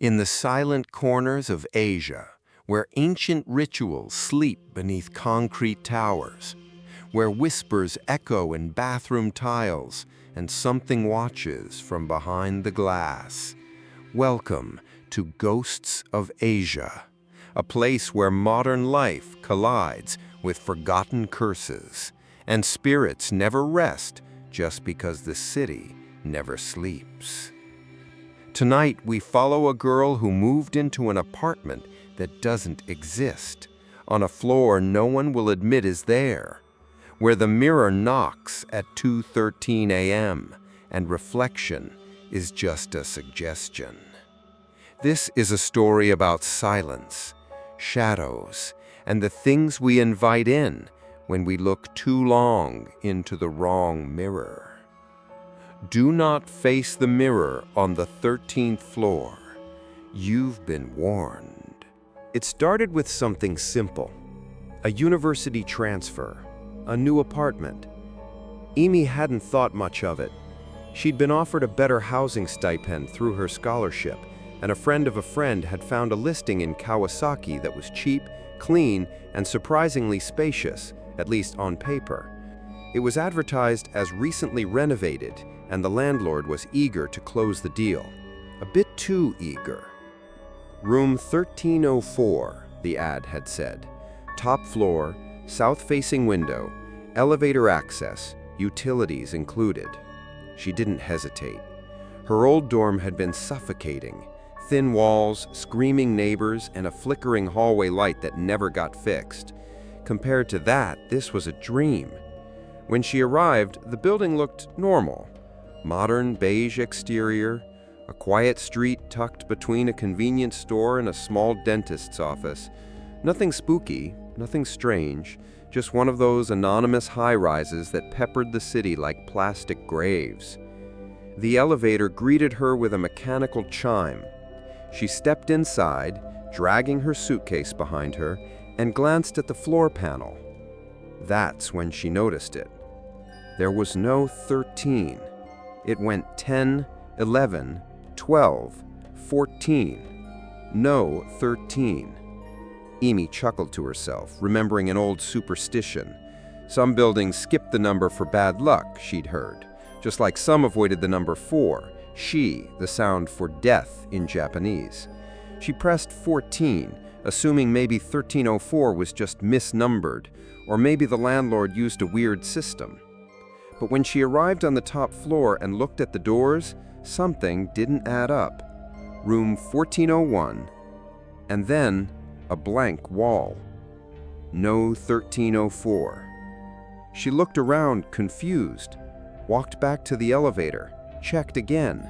In the silent corners of Asia, where ancient rituals sleep beneath concrete towers, where whispers echo in bathroom tiles and something watches from behind the glass. Welcome to Ghosts of Asia, a place where modern life collides with forgotten curses, and spirits never rest just because the city never sleeps. Tonight, we follow a girl who moved into an apartment that doesn't exist, on a floor no one will admit is there, where the mirror knocks at 2:13 a.m. and reflection is just a suggestion. This is a story about silence, shadows, and the things we invite in when we look too long into the wrong mirror. Do not face the mirror on the 13th floor. You've been warned. It started with something simple. A university transfer, a new apartment. Amy hadn't thought much of it. She'd been offered a better housing stipend through her scholarship, and a friend of a friend had found a listing in Kawasaki that was cheap, clean, and surprisingly spacious, at least on paper. It was advertised as recently renovated, and the landlord was eager to close the deal. A bit too eager. Room 1304, the ad had said. Top floor, south-facing window, elevator access, utilities included. She didn't hesitate. Her old dorm had been suffocating. Thin walls, screaming neighbors, and a flickering hallway light that never got fixed. Compared to that, this was a dream. When she arrived, the building looked normal. Modern beige exterior, a quiet street tucked between a convenience store and a small dentist's office. Nothing spooky, nothing strange, just one of those anonymous high-rises that peppered the city like plastic graves. The elevator greeted her with a mechanical chime. She stepped inside, dragging her suitcase behind her, and glanced at the floor panel. That's when she noticed it. There was no 13. It went 10, 11, 12, 14. No 13. Amy chuckled to herself, remembering an old superstition. Some buildings skipped the number for bad luck, she'd heard, just like some avoided the number 4, shi, the sound for death in Japanese. She pressed 14, assuming maybe 1304 was just misnumbered, or maybe the landlord used a weird system. But when she arrived on the top floor and looked at the doors, something didn't add up. Room 1401, and then a blank wall. No 1304. She looked around, confused, walked back to the elevator, checked again,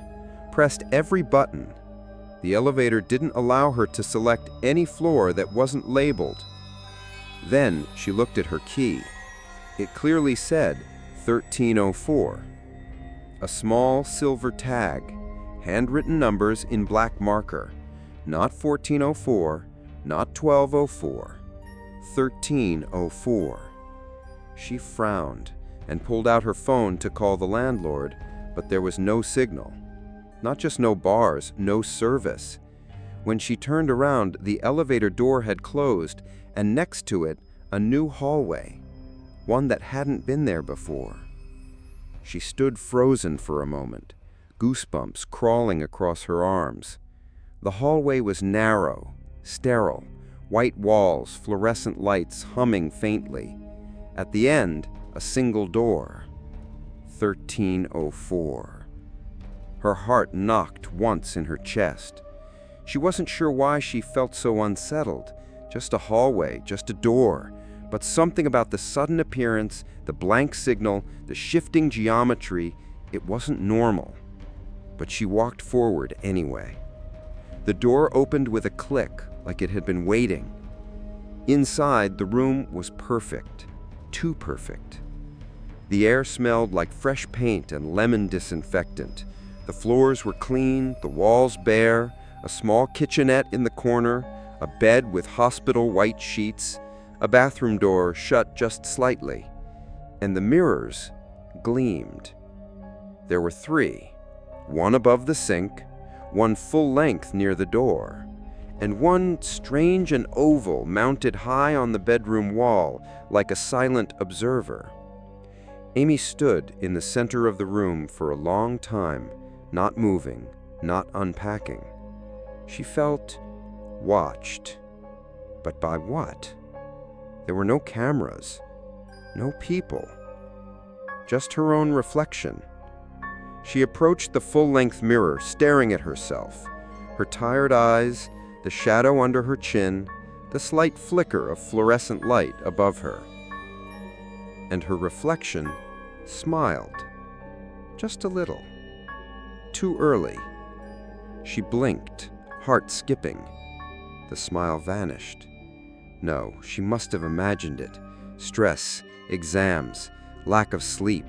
pressed every button. The elevator didn't allow her to select any floor that wasn't labeled. Then she looked at her key. It clearly said 1304. A small silver tag, handwritten numbers in black marker. Not 1404, not 1204, 1304. She frowned and pulled out her phone to call the landlord, but there was no signal. Not just no bars, no service. When she turned around, the elevator door had closed, and next to it, a new hallway. One that hadn't been there before. She stood frozen for a moment, goosebumps crawling across her arms. The hallway was narrow, sterile, white walls, fluorescent lights humming faintly. At the end, a single door. 1304. Her heart knocked once in her chest. She wasn't sure why she felt so unsettled. Just a hallway, just a door. But something about the sudden appearance, the blank signal, the shifting geometry, it wasn't normal. But she walked forward anyway. The door opened with a click, like it had been waiting. Inside, the room was perfect. Too perfect. The air smelled like fresh paint and lemon disinfectant. The floors were clean, the walls bare, a small kitchenette in the corner, a bed with hospital white sheets, a bathroom door shut just slightly, and the mirrors gleamed. There were 3, one above the sink, one full length near the door, and one strange and oval mounted high on the bedroom wall like a silent observer. Amy stood in the center of the room for a long time, not moving, not unpacking. She felt watched. But by what? There were no cameras, no people, just her own reflection. She approached the full-length mirror, staring at herself, her tired eyes, the shadow under her chin, the slight flicker of fluorescent light above her. And her reflection smiled, just a little. Too early. She blinked, heart skipping. The smile vanished. No, she must have imagined it. Stress, exams, lack of sleep.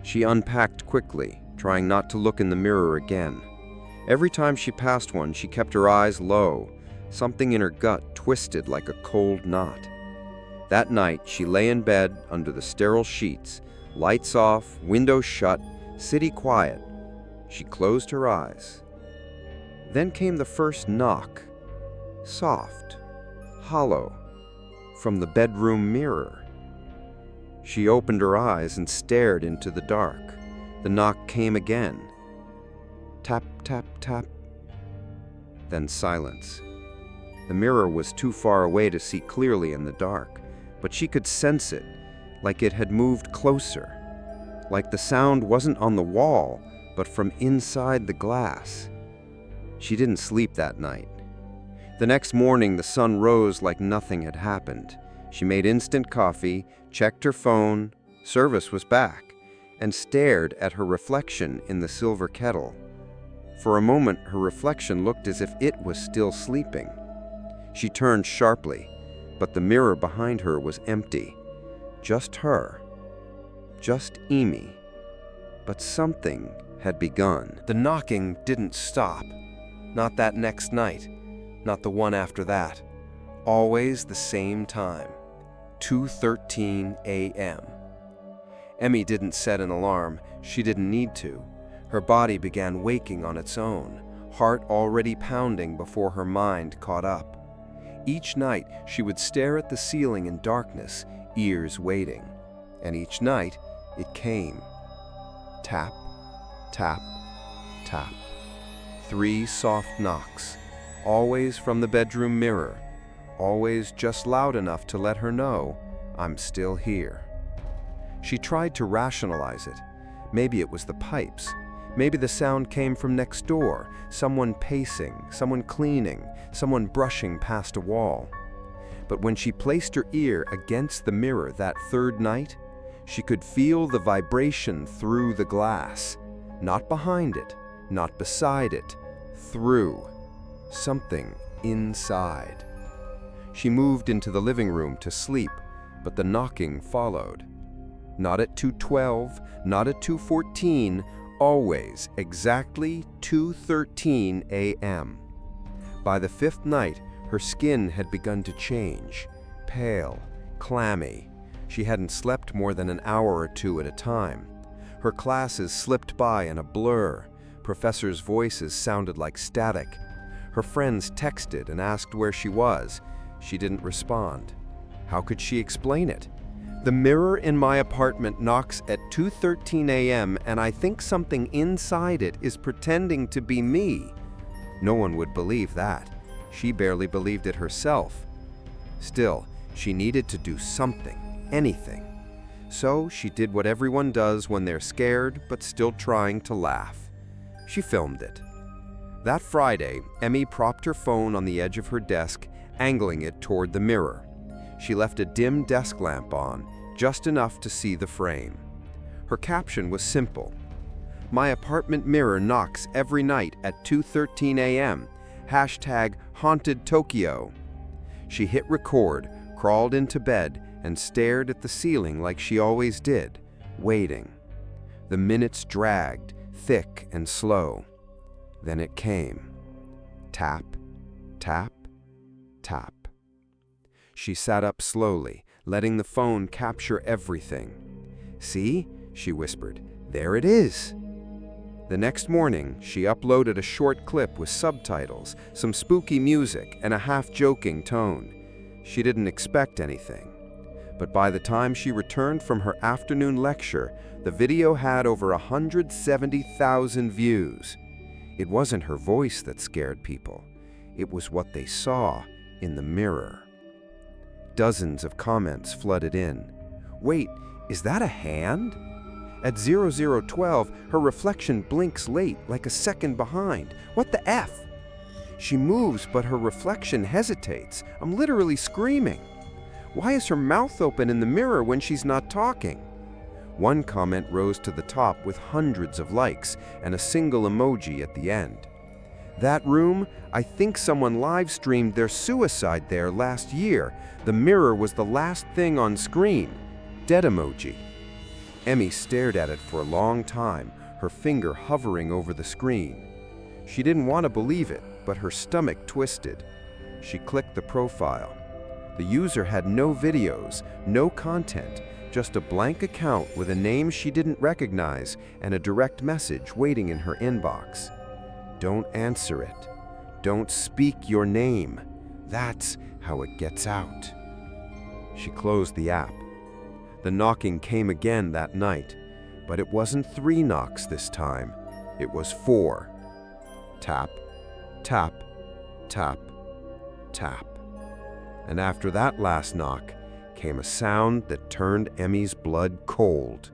She unpacked quickly, trying not to look in the mirror again. Every time she passed one, she kept her eyes low. Something in her gut twisted like a cold knot. That night, she lay in bed under the sterile sheets, lights off, windows shut, city quiet. She closed her eyes. Then came the first knock. Soft, hollow, from the bedroom mirror. She opened her eyes and stared into the dark. The knock came again. Tap, tap, tap. Then silence. The mirror was too far away to see clearly in the dark, but she could sense it, like it had moved closer, like the sound wasn't on the wall, but from inside the glass. She didn't sleep that night. The next morning, the sun rose like nothing had happened. She made instant coffee, checked her phone, service was back, and stared at her reflection in the silver kettle. For a moment, her reflection looked as if it was still sleeping. She turned sharply, but the mirror behind her was empty. Just her. Just Amy. But something had begun. The knocking didn't stop. Not that next night. Not the one after that. Always the same time. 2:13 a.m. Emmy didn't set an alarm. She didn't need to. Her body began waking on its own, heart already pounding before her mind caught up. Each night, she would stare at the ceiling in darkness, ears waiting. And each night, it came. Tap, tap, tap. 3 soft knocks, always from the bedroom mirror, always just loud enough to let her know, I'm still here. She tried to rationalize it. Maybe it was the pipes. Maybe the sound came from next door, someone pacing, someone cleaning, someone brushing past a wall. But when she placed her ear against the mirror that third night, she could feel the vibration through the glass. Not behind it, not beside it, through. Something inside. She moved into the living room to sleep, but the knocking followed. Not at 2:12, not at 2:14, always exactly 2:13 a.m. By the 5th night, her skin had begun to change, pale, clammy. She hadn't slept more than an hour or two at a time. Her classes slipped by in a blur. Professors' voices sounded like static. Her friends texted and asked where she was. She didn't respond. How could she explain it? The mirror in my apartment knocks at 2:13 a.m. and I think something inside it is pretending to be me. No one would believe that. She barely believed it herself. Still, she needed to do something, anything. So she did what everyone does when they're scared but still trying to laugh. She filmed it. That Friday, Emmy propped her phone on the edge of her desk, angling it toward the mirror. She left a dim desk lamp on, just enough to see the frame. Her caption was simple. My apartment mirror knocks every night at 2:13 a.m. #Haunted Tokyo. She hit record, crawled into bed, and stared at the ceiling like she always did, waiting. The minutes dragged, thick and slow. Then it came. Tap, tap, tap. She sat up slowly, letting the phone capture everything. See, she whispered, there it is. The next morning, she uploaded a short clip with subtitles, some spooky music, and a half-joking tone. She didn't expect anything. But by the time she returned from her afternoon lecture, the video had over 170,000 views. It wasn't her voice that scared people. It was what they saw in the mirror. Dozens of comments flooded in. Wait, is that a hand? At 0012, her reflection blinks late, like a second behind. What the F? She moves, but her reflection hesitates. I'm literally screaming. Why is her mouth open in the mirror when she's not talking? One comment rose to the top with hundreds of likes and a single emoji at the end. That room, I think someone live-streamed their suicide there last year. The mirror was the last thing on screen. Dead emoji. Emmy stared at it for a long time, her finger hovering over the screen. She didn't want to believe it, but her stomach twisted. She clicked the profile. The user had no videos, no content, just a blank account with a name she didn't recognize and a direct message waiting in her inbox. Don't answer it. Don't speak your name. That's how it gets out. She closed the app. The knocking came again that night, but it wasn't 3 knocks this time. It was 4. Tap, tap, tap, tap. And after that last knock came a sound that turned Emmy's blood cold.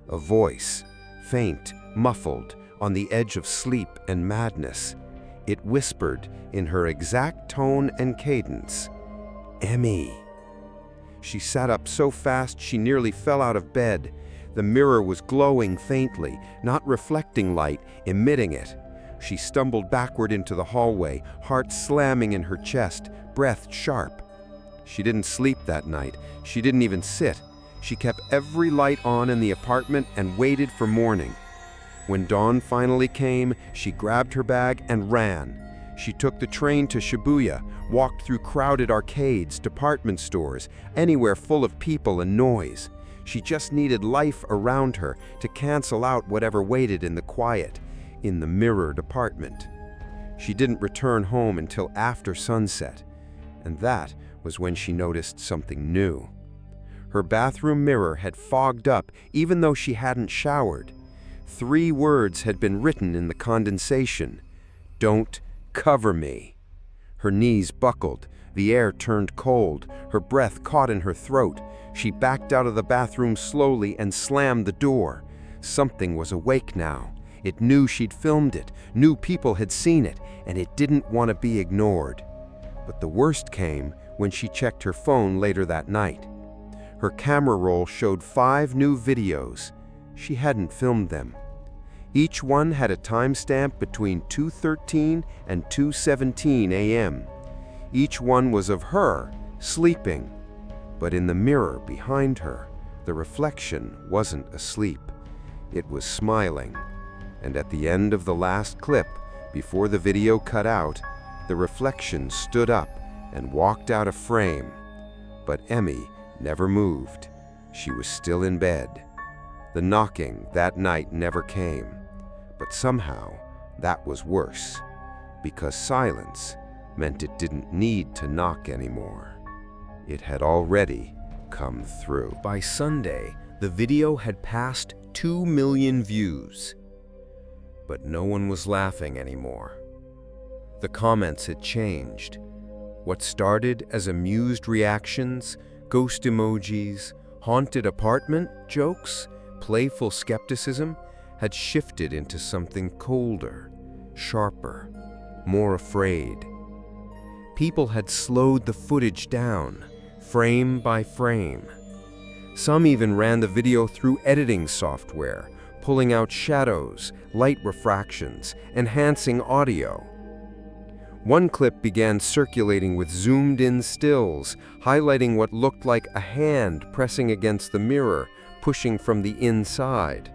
A voice, faint, muffled, on the edge of sleep and madness. It whispered in her exact tone and cadence, "Emmy." She sat up so fast she nearly fell out of bed. The mirror was glowing faintly, not reflecting light, emitting it. She stumbled backward into the hallway, heart slamming in her chest, breath sharp. She didn't sleep that night. She didn't even sit. She kept every light on in the apartment and waited for morning. When dawn finally came, she grabbed her bag and ran. She took the train to Shibuya, walked through crowded arcades, department stores, anywhere full of people and noise. She just needed life around her to cancel out whatever waited in the quiet, in the mirrored apartment. She didn't return home until after sunset, and that was when she noticed something new. Her bathroom mirror had fogged up even though she hadn't showered. 3 words had been written in the condensation. Don't cover me. Her knees buckled, the air turned cold, her breath caught in her throat. She backed out of the bathroom slowly and slammed the door. Something was awake now. It knew she'd filmed it, knew people had seen it, and it didn't want to be ignored. But the worst came when she checked her phone later that night. Her camera roll showed 5 new videos. She hadn't filmed them. Each one had a timestamp between 2:13 and 2:17 a.m. Each one was of her, sleeping. But in the mirror behind her, the reflection wasn't asleep. It was smiling. And at the end of the last clip, before the video cut out, the reflection stood up and walked out of frame. But Emmy never moved. She was still in bed. The knocking that night never came. But somehow, that was worse, because silence meant it didn't need to knock anymore. It had already come through. By Sunday, the video had passed 2 million views. But no one was laughing anymore. The comments had changed. What started as amused reactions, ghost emojis, haunted apartment jokes, playful skepticism, had shifted into something colder, sharper, more afraid. People had slowed the footage down, frame by frame. Some even ran the video through editing software, pulling out shadows, light refractions, enhancing audio. One clip began circulating with zoomed-in stills, highlighting what looked like a hand pressing against the mirror, pushing from the inside.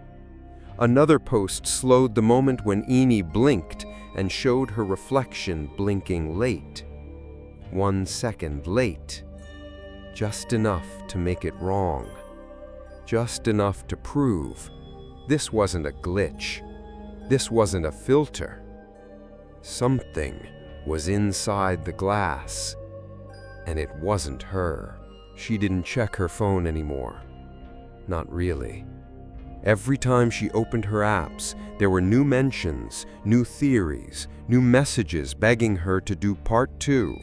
Another post slowed the moment when Amy blinked and showed her reflection blinking late. 1 second late. Just enough to make it wrong. Just enough to prove this wasn't a glitch. This wasn't a filter. Something was inside the glass, and it wasn't her. She didn't check her phone anymore. Not really. Every time she opened her apps, there were new mentions, new theories, new messages begging her to do part 2.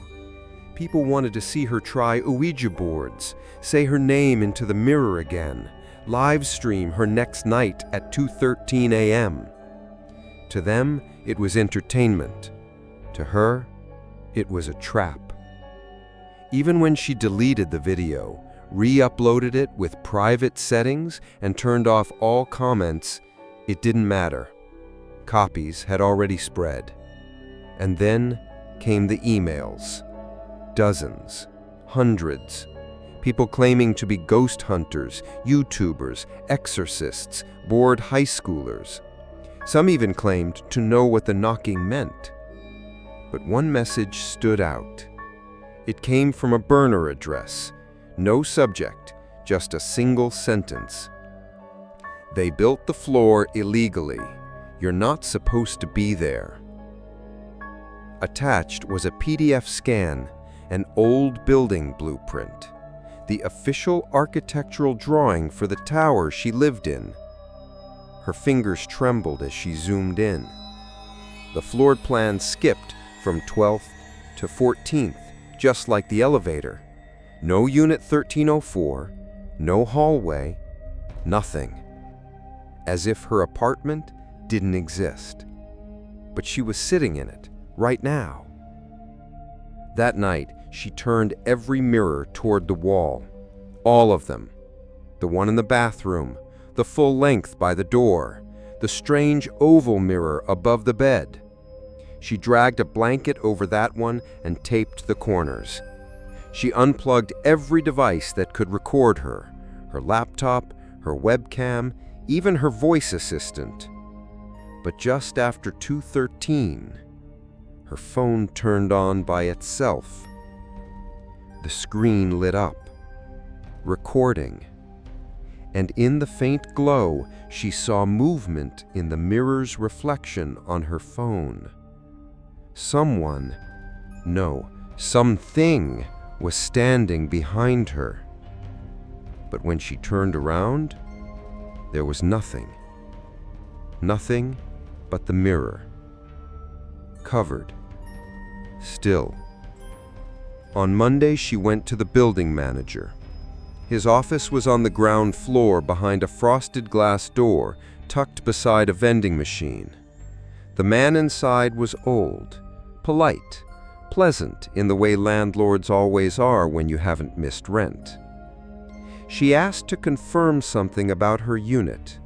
People wanted to see her try Ouija boards, say her name into the mirror again, live stream her next night at 2:13 a.m. To them, it was entertainment. To her, it was a trap. Even when she deleted the video, re-uploaded it with private settings, and turned off all comments, it didn't matter. Copies had already spread. And then came the emails. Dozens, hundreds. People claiming to be ghost hunters, YouTubers, exorcists, bored high schoolers. Some even claimed to know what the knocking meant. But one message stood out. It came from a burner address. No subject, just a single sentence. They built the floor illegally. You're not supposed to be there. Attached was a PDF scan, an old building blueprint, the official architectural drawing for the tower she lived in. Her fingers trembled as she zoomed in. The floor plan skipped from 12th to 14th, just like the elevator. No unit 1304, no hallway, nothing. As if her apartment didn't exist. But she was sitting in it, right now. That night, she turned every mirror toward the wall. All of them. The one in the bathroom, the full length by the door, the strange oval mirror above the bed. She dragged a blanket over that one and taped the corners. She unplugged every device that could record her, her laptop, her webcam, even her voice assistant. But just after 2:13, her phone turned on by itself. The screen lit up, recording. And in the faint glow, she saw movement in the mirror's reflection on her phone. Someone, no, something was standing behind her. But when she turned around, there was nothing. Nothing but the mirror. Covered. Still. On Monday, she went to the building manager. His office was on the ground floor behind a frosted glass door tucked beside a vending machine. The man inside was old, polite, pleasant in the way landlords always are when you haven't missed rent. She asked to confirm something about her unit.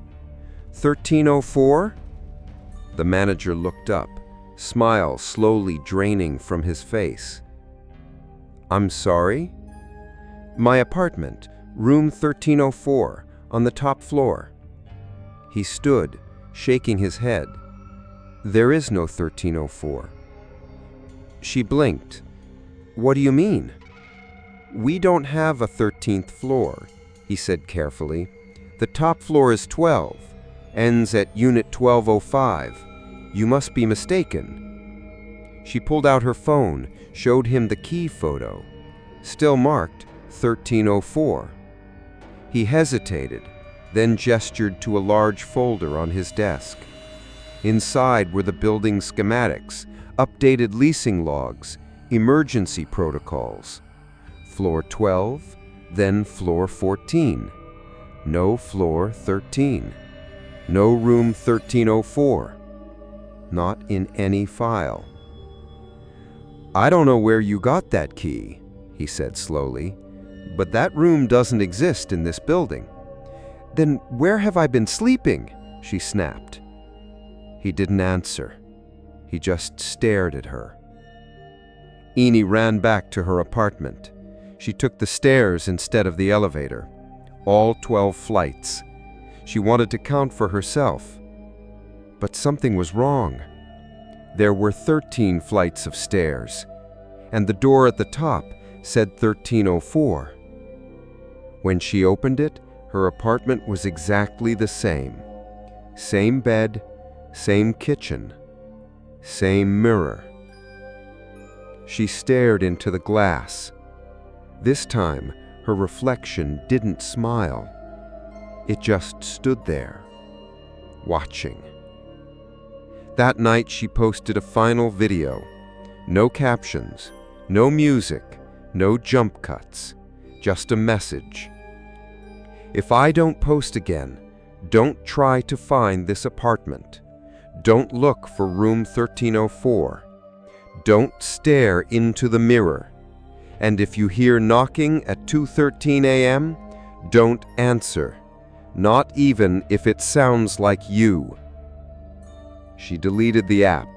1304? The manager looked up, smile slowly draining from his face. I'm sorry? My apartment, room 1304, on the top floor. He stood, shaking his head. There is no 1304. She blinked. What do you mean? We don't have a 13th floor, he said carefully. The top floor is 12, ends at unit 1205. You must be mistaken. She pulled out her phone, showed him the key photo, still marked 1304. He hesitated, then gestured to a large folder on his desk. Inside were the building schematics, updated leasing logs, emergency protocols. Floor 12, then floor 14. No floor 13. No room 1304. Not in any file. I don't know where you got that key, he said slowly, but that room doesn't exist in this building. Then where have I been sleeping? She snapped. He didn't answer. He just stared at her. Eni ran back to her apartment. She took the stairs instead of the elevator. All 12 flights. She wanted to count for herself. But something was wrong. There were 13 flights of stairs, and the door at the top said 1304. When she opened it, her apartment was exactly the same. Same bed, Same kitchen, same mirror. She stared into the glass. This time, her reflection didn't smile. It just stood there, watching. That night, she posted a final video. No captions, no music, no jump cuts, just a message. If I don't post again, don't try to find this apartment. Don't look for room 1304. Don't stare into the mirror. And if you hear knocking at 2:13 a.m., don't answer, not even if it sounds like you. She deleted the app,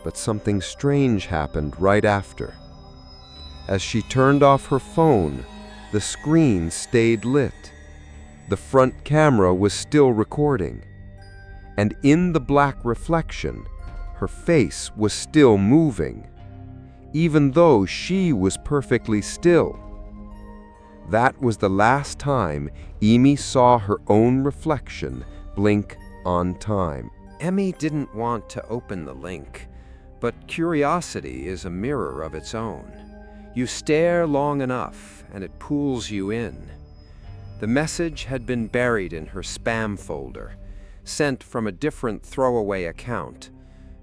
but something strange happened right after. As she turned off her phone, the screen stayed lit. The front camera was still recording, and in the black reflection, her face was still moving, even though she was perfectly still. That was the last time Amy saw her own reflection blink on time. Emmy didn't want to open the link, but curiosity is a mirror of its own. You stare long enough, and it pulls you in. The message had been buried in her spam folder, sent from a different throwaway account.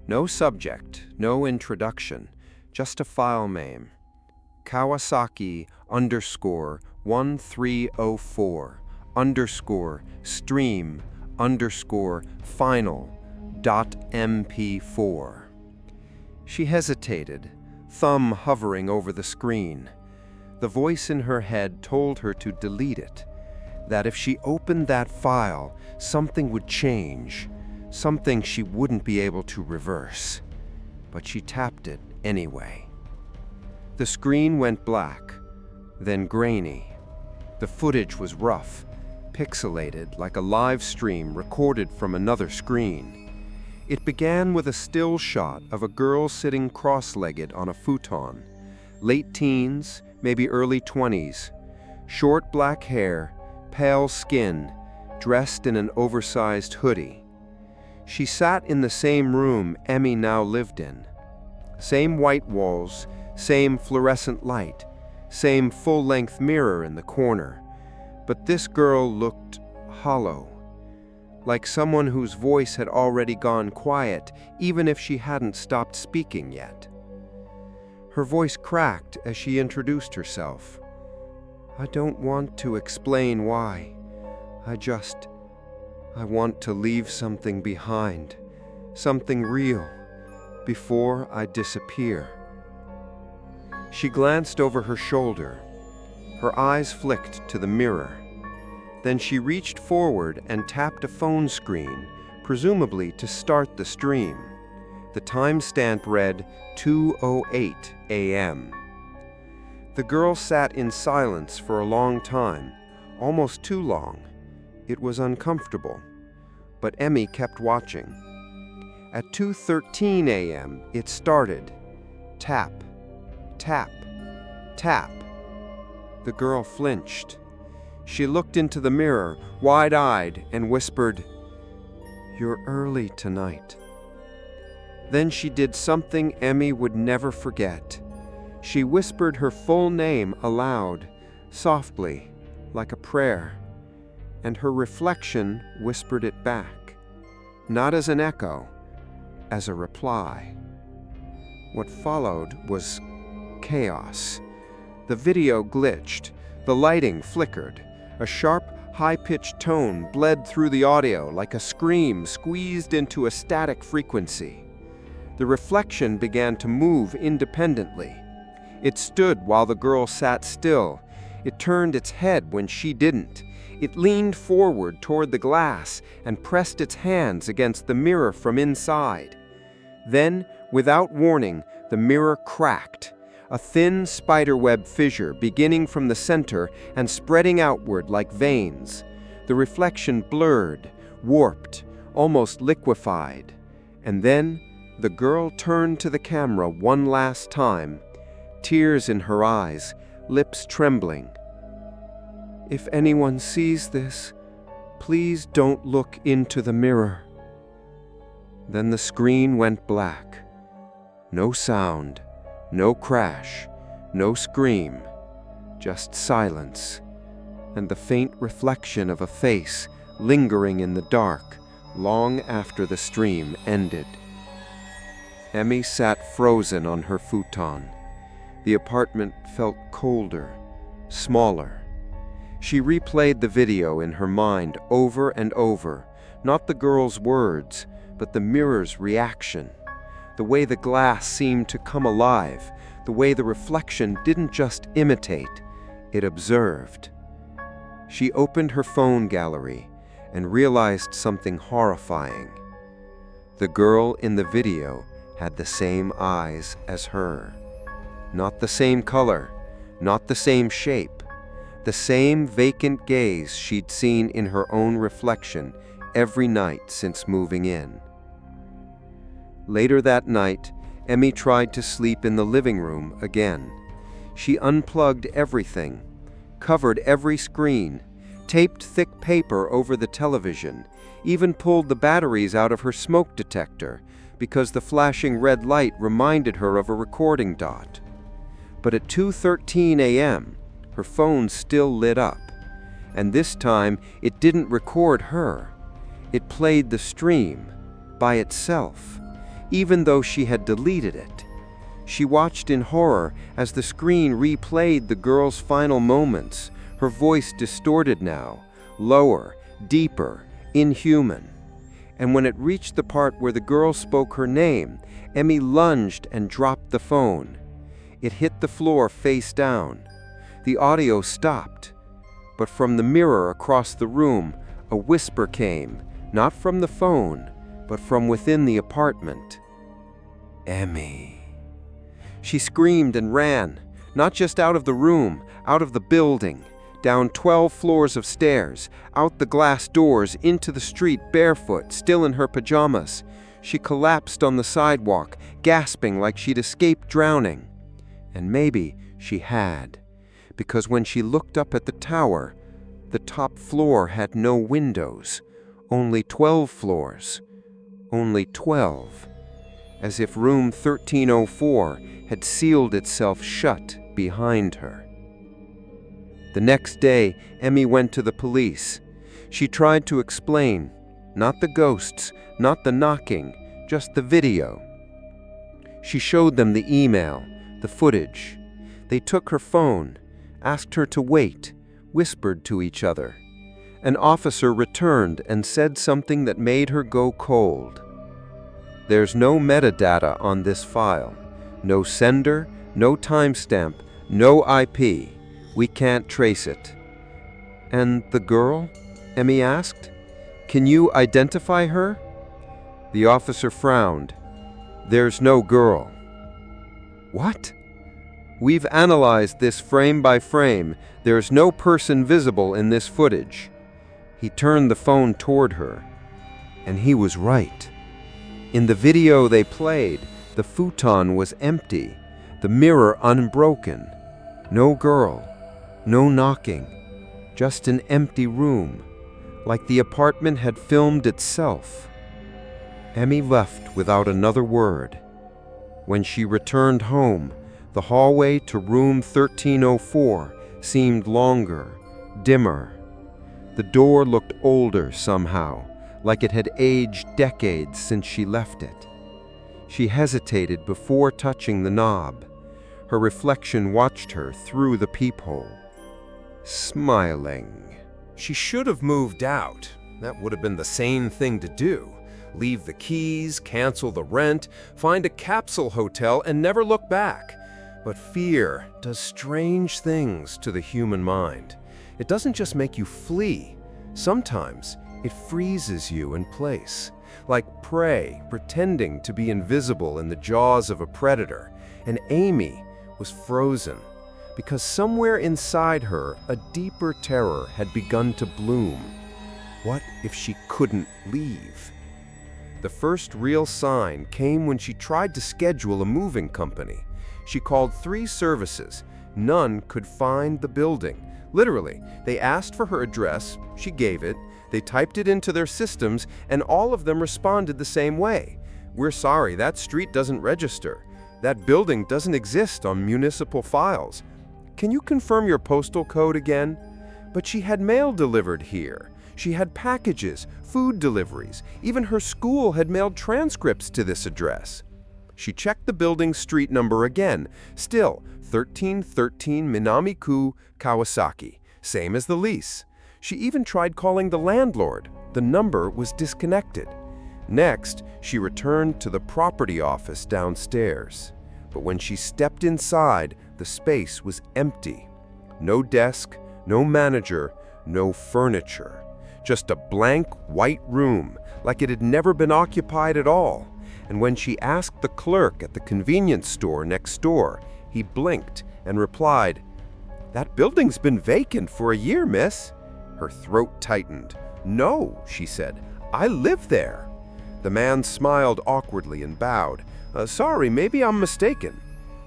No subject, no introduction, just a file name. Kawasaki_1304_stream_final.mp4. She hesitated, thumb hovering over the screen. The voice in her head told her to delete it, that if she opened that file, something would change, something she wouldn't be able to reverse. But she tapped it anyway. The screen went black, then grainy. The footage was rough, pixelated like a live stream recorded from another screen. It began with a still shot of a girl sitting cross-legged on a futon, late teens, maybe early 20s, short black hair, pale skin, dressed in an oversized hoodie. She sat in the same room Emmy now lived in. Same white walls, same fluorescent light, same full-length mirror in the corner. But this girl looked hollow, like someone whose voice had already gone quiet, even if she hadn't stopped speaking yet. Her voice cracked as she introduced herself. I don't want to explain why. I want to leave something behind, something real, before I disappear. She glanced over her shoulder. Her eyes flicked to the mirror. Then she reached forward and tapped a phone screen, presumably to start the stream. The timestamp read 2:08 a.m. The girl sat in silence for a long time, almost too long. It was uncomfortable, but Emmy kept watching. At 2:13 a.m., it started. Tap, tap, tap. The girl flinched. She looked into the mirror, wide-eyed, and whispered, "You're early tonight." Then she did something Emmy would never forget. She whispered her full name aloud, softly, like a prayer, and her reflection whispered it back, not as an echo, as a reply. What followed was chaos. The video glitched, the lighting flickered, a sharp, high-pitched tone bled through the audio like a scream squeezed into a static frequency. The reflection began to move independently. It stood while the girl sat still. It turned its head when she didn't. It leaned forward toward the glass and pressed its hands against the mirror from inside. Then, without warning, the mirror cracked, a thin spiderweb fissure beginning from the center and spreading outward like veins. The reflection blurred, warped, almost liquefied. And then, the girl turned to the camera one last time, tears in her eyes, lips trembling. "If anyone sees this, please don't look into the mirror." Then the screen went black. No sound, no crash, no scream, just silence, and the faint reflection of a face lingering in the dark long after the stream ended. Emmy sat frozen on her futon. The apartment felt colder, smaller. She replayed the video in her mind over and over, not the girl's words, but the mirror's reaction. The way the glass seemed to come alive, the way the reflection didn't just imitate, it observed. She opened her phone gallery and realized something horrifying. The girl in the video had the same eyes as her. Not the same color, not the same shape, the same vacant gaze she'd seen in her own reflection every night since moving in. Later that night, Emmy tried to sleep in the living room again. She unplugged everything, covered every screen, taped thick paper over the television, even pulled the batteries out of her smoke detector because the flashing red light reminded her of a recording dot. But at 2:13 a.m., her phone still lit up, and this time it didn't record her. It played the stream by itself, even though she had deleted it. She watched in horror as the screen replayed the girl's final moments, her voice distorted now, lower, deeper, inhuman. And when it reached the part where the girl spoke her name, Emmy lunged and dropped the phone. It hit the floor face down. The audio stopped, but from the mirror across the room, a whisper came, not from the phone, but from within the apartment. Emmy. She screamed and ran, not just out of the room, out of the building, down 12 floors of stairs, out the glass doors, into the street barefoot, still in her pajamas. She collapsed on the sidewalk, gasping like she'd escaped drowning. And maybe she had, because when she looked up at the tower, the top floor had no windows, only 12 floors, only 12, as if room 1304 had sealed itself shut behind her. The next day, Emmy went to the police. She tried to explain, not the ghosts, not the knocking, just the video. She showed them the email, the footage. They took her phone, asked her to wait, whispered to each other. An officer returned and said something that made her go cold. There's no metadata on this file. No sender, no timestamp, no IP. We can't trace it. And the girl? Emmy asked. Can you identify her? The officer frowned. There's no girl. What? We've analyzed this frame by frame. There's no person visible in this footage. He turned the phone toward her, and he was right. In the video they played, the futon was empty, the mirror unbroken. No girl, no knocking, just an empty room, like the apartment had filmed itself. Emmy left without another word. When she returned home, the hallway to room 1304 seemed longer, dimmer. The door looked older somehow, like it had aged decades since she left it. She hesitated before touching the knob. Her reflection watched her through the peephole, smiling. She should have moved out. That would have been the sane thing to do. Leave the keys, cancel the rent, find a capsule hotel, and never look back. But fear does strange things to the human mind. It doesn't just make you flee. Sometimes it freezes you in place, like prey pretending to be invisible in the jaws of a predator. And Amy was frozen because somewhere inside her a deeper terror had begun to bloom. What if she couldn't leave? The first real sign came when she tried to schedule a moving company. She called 3 services. None could find the building. Literally, they asked for her address, she gave it, they typed it into their systems, and all of them responded the same way. "We're sorry, that street doesn't register. That building doesn't exist on municipal files. Can you confirm your postal code again?" But she had mail delivered here. She had packages, food deliveries. Even her school had mailed transcripts to this address. She checked the building's street number again. Still, 1313 Minami-ku, Kawasaki, same as the lease. She even tried calling the landlord. The number was disconnected. Next, she returned to the property office downstairs. But when she stepped inside, the space was empty. No desk, no manager, no furniture. Just a blank white room, like it had never been occupied at all. And when she asked the clerk at the convenience store next door, he blinked and replied, "That building's been vacant for a year, miss." Her throat tightened. "No," she said, "I live there." The man smiled awkwardly and bowed. Sorry, maybe I'm mistaken."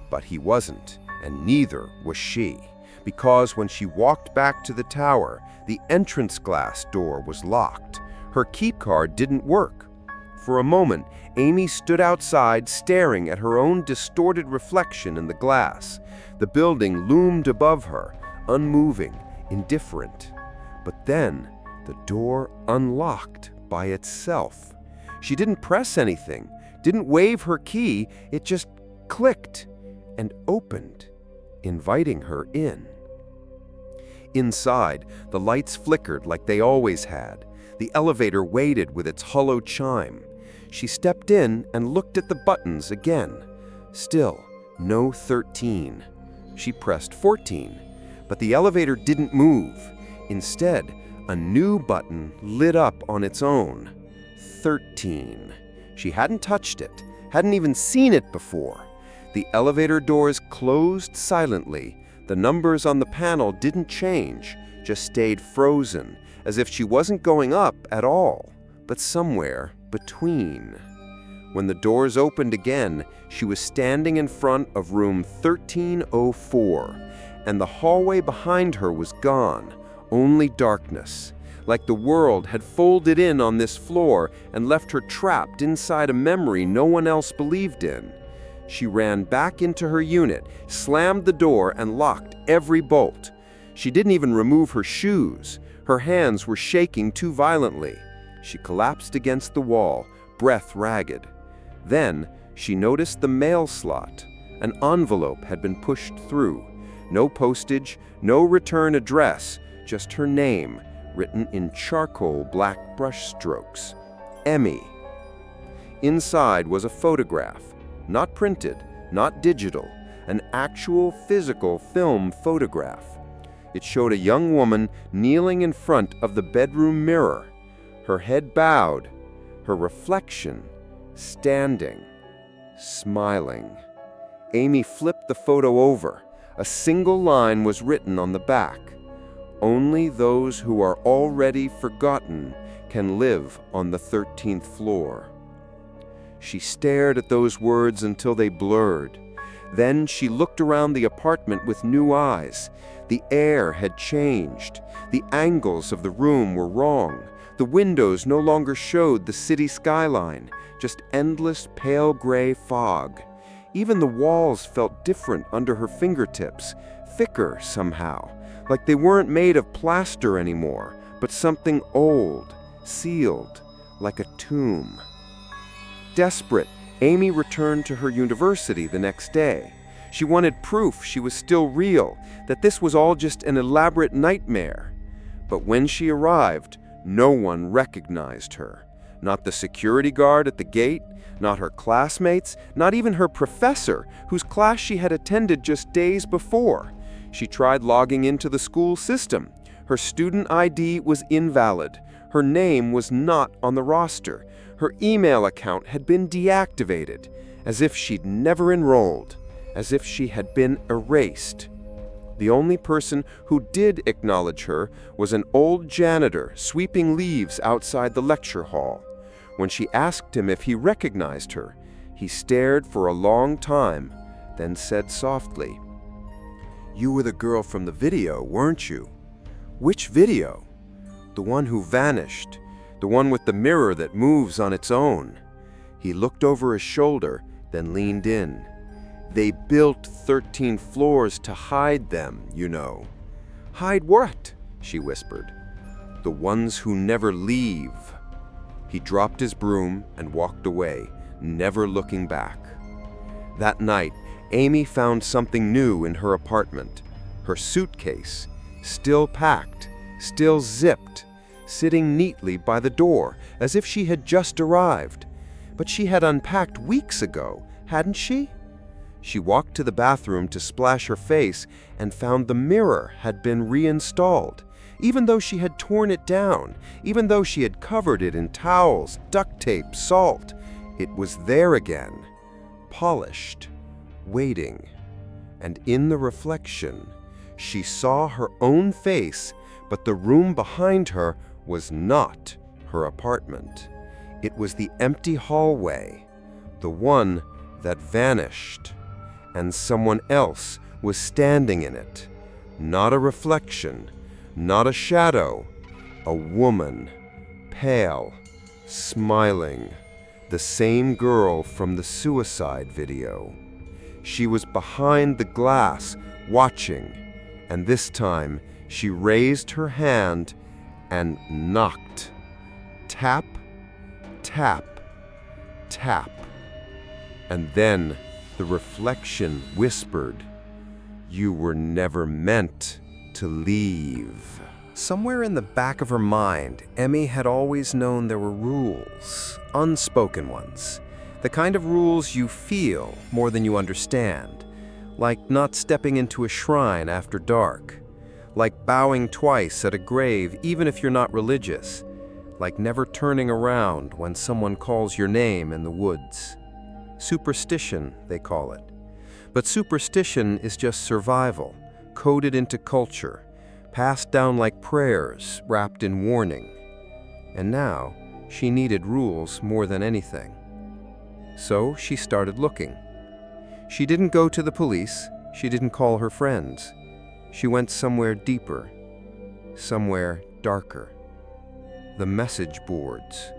But he wasn't, and neither was she, because when she walked back to the tower, the entrance glass door was locked. Her keycard didn't work. For a moment, Amy stood outside staring at her own distorted reflection in the glass. The building loomed above her, unmoving, indifferent. But then, the door unlocked by itself. She didn't press anything, didn't wave her key, it just clicked and opened, inviting her in. Inside, the lights flickered like they always had. The elevator waited with its hollow chime. She stepped in and looked at the buttons again. Still, no 13. She pressed 14, but the elevator didn't move. Instead, a new button lit up on its own. 13. She hadn't touched it, hadn't even seen it before. The elevator doors closed silently. The numbers on the panel didn't change, just stayed frozen, as if she wasn't going up at all, but somewhere between. When the doors opened again, she was standing in front of room 1304, and the hallway behind her was gone, only darkness, like the world had folded in on this floor and left her trapped inside a memory no one else believed in. She ran back into her unit, slammed the door, and locked every bolt. She didn't even remove her shoes. Her hands were shaking too violently. She collapsed against the wall, breath ragged. Then she noticed the mail slot. An envelope had been pushed through. No postage, no return address, just her name, written in charcoal black brush strokes. Emmy. Inside was a photograph. Not printed, not digital, an actual physical film photograph. It showed a young woman kneeling in front of the bedroom mirror, her head bowed, her reflection standing, smiling. Amy flipped the photo over. A single line was written on the back. "Only those who are already forgotten can live on the 13th floor." She stared at those words until they blurred. Then she looked around the apartment with new eyes. The air had changed. The angles of the room were wrong. The windows no longer showed the city skyline, just endless pale gray fog. Even the walls felt different under her fingertips, thicker somehow, like they weren't made of plaster anymore, but something old, sealed, like a tomb. Desperate, Amy returned to her university the next day. She wanted proof she was still real, that this was all just an elaborate nightmare. But when she arrived, no one recognized her. Not the security guard at the gate, not her classmates, not even her professor, whose class she had attended just days before. She tried logging into the school system. Her student ID was invalid. Her name was not on the roster. Her email account had been deactivated, as if she'd never enrolled, as if she had been erased. The only person who did acknowledge her was an old janitor sweeping leaves outside the lecture hall. When she asked him if he recognized her, he stared for a long time, then said softly, "You were the girl from the video, weren't you?" "Which video?" "The one who vanished. The one with the mirror that moves on its own." He looked over his shoulder, then leaned in. "They built 13 floors to hide them, you know." "Hide what?" she whispered. "The ones who never leave." He dropped his broom and walked away, never looking back. That night, Amy found something new in her apartment. Her suitcase, still packed, still zipped, sitting neatly by the door, as if she had just arrived. But she had unpacked weeks ago, hadn't she? She walked to the bathroom to splash her face and found the mirror had been reinstalled. Even though she had torn it down, even though she had covered it in towels, duct tape, salt, it was there again, polished, waiting. And in the reflection, she saw her own face, but the room behind her was not her apartment. It was the empty hallway, the one that vanished, and someone else was standing in it. Not a reflection, not a shadow, a woman, pale, smiling, the same girl from the suicide video. She was behind the glass, watching, and this time she raised her hand and knocked. Tap, tap, tap. And then the reflection whispered, "You were never meant to leave." Somewhere in the back of her mind, Emmy had always known there were rules, unspoken ones. The kind of rules you feel more than you understand. Like not stepping into a shrine after dark. Like bowing twice at a grave even if you're not religious. Like never turning around when someone calls your name in the woods. Superstition, they call it. But superstition is just survival, coded into culture, passed down like prayers wrapped in warning. And now, she needed rules more than anything. So she started looking. She didn't go to the police, she didn't call her friends. She went somewhere deeper, somewhere darker. The message boards.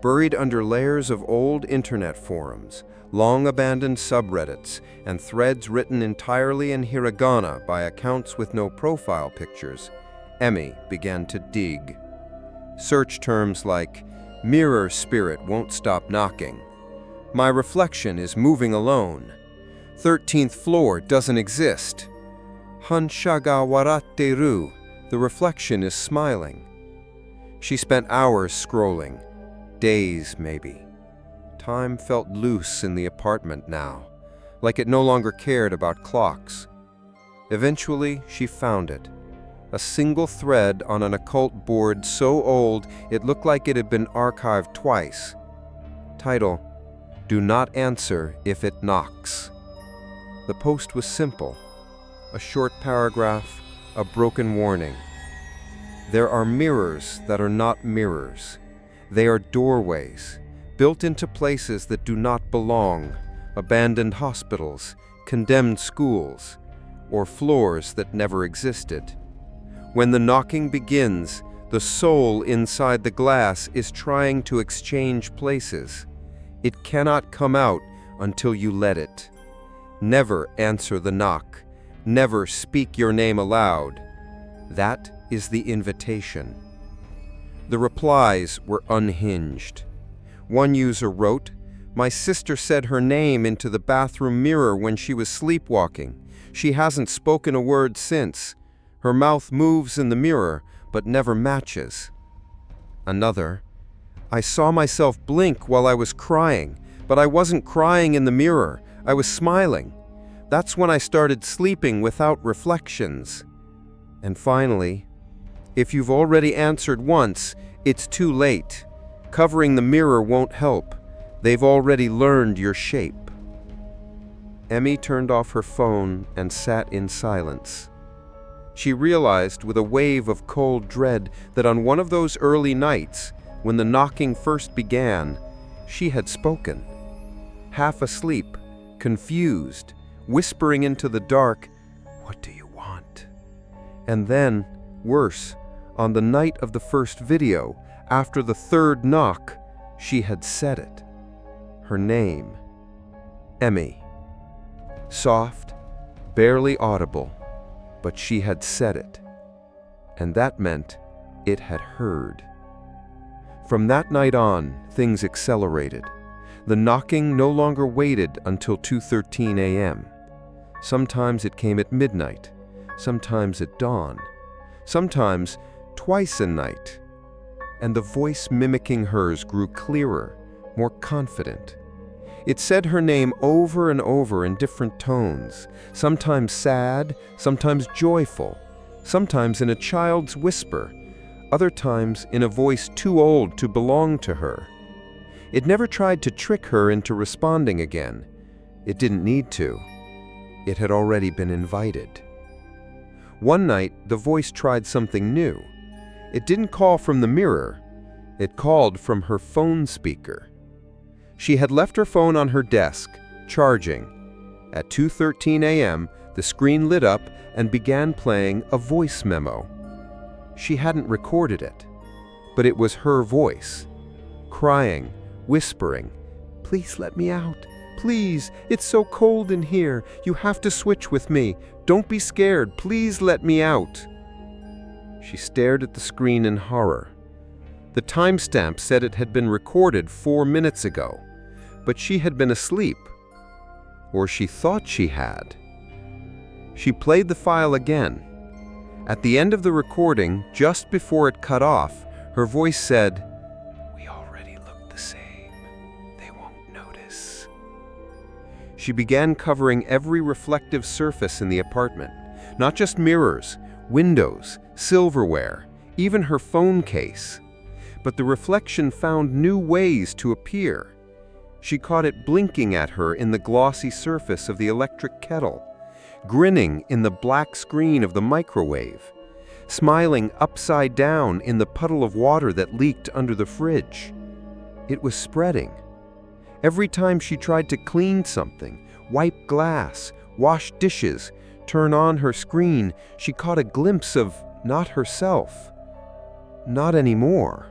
Buried under layers of old internet forums, long-abandoned subreddits, and threads written entirely in hiragana by accounts with no profile pictures, Emmy began to dig. Search terms like, "Mirror spirit won't stop knocking," "My reflection is moving alone," "13th floor doesn't exist," "Hanshaga waratteru," "The reflection is smiling." She spent hours scrolling, days maybe. Time felt loose in the apartment now, like it no longer cared about clocks. Eventually, she found it. A single thread on an occult board so old it looked like it had been archived twice. Title: "Do not answer if it knocks." The post was simple. A short paragraph, a broken warning. There are mirrors that are not mirrors. They are doorways, built into places that do not belong, abandoned hospitals, condemned schools, or floors that never existed. When the knocking begins, the soul inside the glass is trying to exchange places. It cannot come out until you let it. Never answer the knock. Never speak your name aloud. That is the invitation. The replies were unhinged. One user wrote, "My sister said her name into the bathroom mirror when she was sleepwalking. She hasn't spoken a word since. Her mouth moves in the mirror, but never matches." Another, "I saw myself blink while I was crying, but I wasn't crying in the mirror. I was smiling. That's when I started sleeping without reflections." And finally, "If you've already answered once, it's too late. Covering the mirror won't help. They've already learned your shape." Emmy turned off her phone and sat in silence. She realized with a wave of cold dread that on one of those early nights, when the knocking first began, she had spoken. Half asleep, confused, whispering into the dark, "What do you want?" And then, worse, on the night of the first video, after the third knock, she had said it. Her name. Emmy. Soft, barely audible, but she had said it. And that meant it had heard. From that night on, things accelerated. The knocking no longer waited until 2:13 a.m. Sometimes it came at midnight, sometimes at dawn, sometimes twice a night. And the voice mimicking hers grew clearer, more confident. It said her name over and over in different tones, sometimes sad, sometimes joyful, sometimes in a child's whisper, other times in a voice too old to belong to her. It never tried to trick her into responding again. It didn't need to. It had already been invited. One night, the voice tried something new. It didn't call from the mirror. It called from her phone speaker. She had left her phone on her desk, charging. At 2:13 a.m., the screen lit up and began playing a voice memo. She hadn't recorded it, but it was her voice, crying, whispering, "Please let me out. Please, it's so cold in here. You have to switch with me. Don't be scared. Please let me out." She stared at the screen in horror. The timestamp said it had been recorded 4 minutes ago, but she had been asleep. Or she thought she had. She played the file again. At the end of the recording, just before it cut off, her voice said, "We already look the same. They won't notice." She began covering every reflective surface in the apartment, not just mirrors, windows, silverware, even her phone case. But the reflection found new ways to appear. She caught it blinking at her in the glossy surface of the electric kettle, grinning in the black screen of the microwave, smiling upside down in the puddle of water that leaked under the fridge. It was spreading. Every time she tried to clean something, wipe glass, wash dishes, turn on her screen, she caught a glimpse of not herself. Not anymore.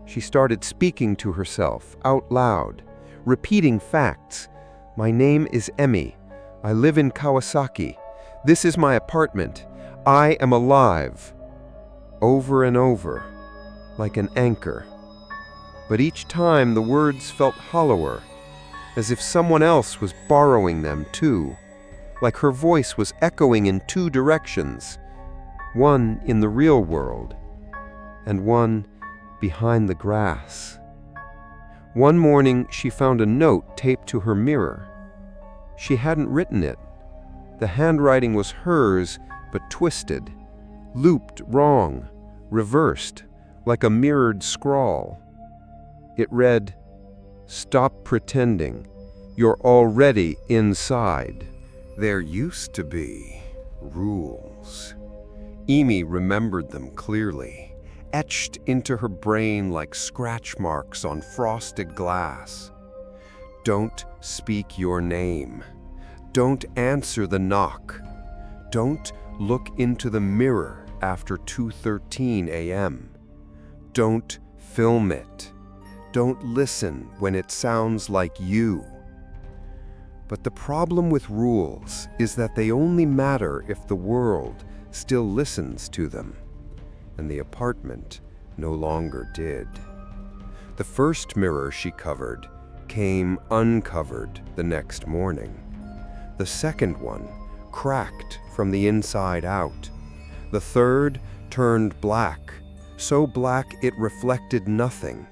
She started speaking to herself out loud, repeating facts. "My name is Emmy. I live in Kawasaki. This is my apartment. I am alive." Over and over, like an anchor. But each time the words felt hollower, as if someone else was borrowing them too, like her voice was echoing in two directions, one in the real world, and one behind the grass. One morning, she found a note taped to her mirror. She hadn't written it. The handwriting was hers, but twisted, looped wrong, reversed, like a mirrored scrawl. It read, "Stop pretending. You're already inside." There used to be rules. Amy remembered them clearly, etched into her brain like scratch marks on frosted glass. Don't speak your name. Don't answer the knock. Don't look into the mirror after 2:13 a.m. Don't film it. Don't listen when it sounds like you. But the problem with rules is that they only matter if the world still listens to them. And the apartment no longer did. The first mirror she covered came uncovered the next morning. The second one cracked from the inside out. The third turned black, so black it reflected nothing.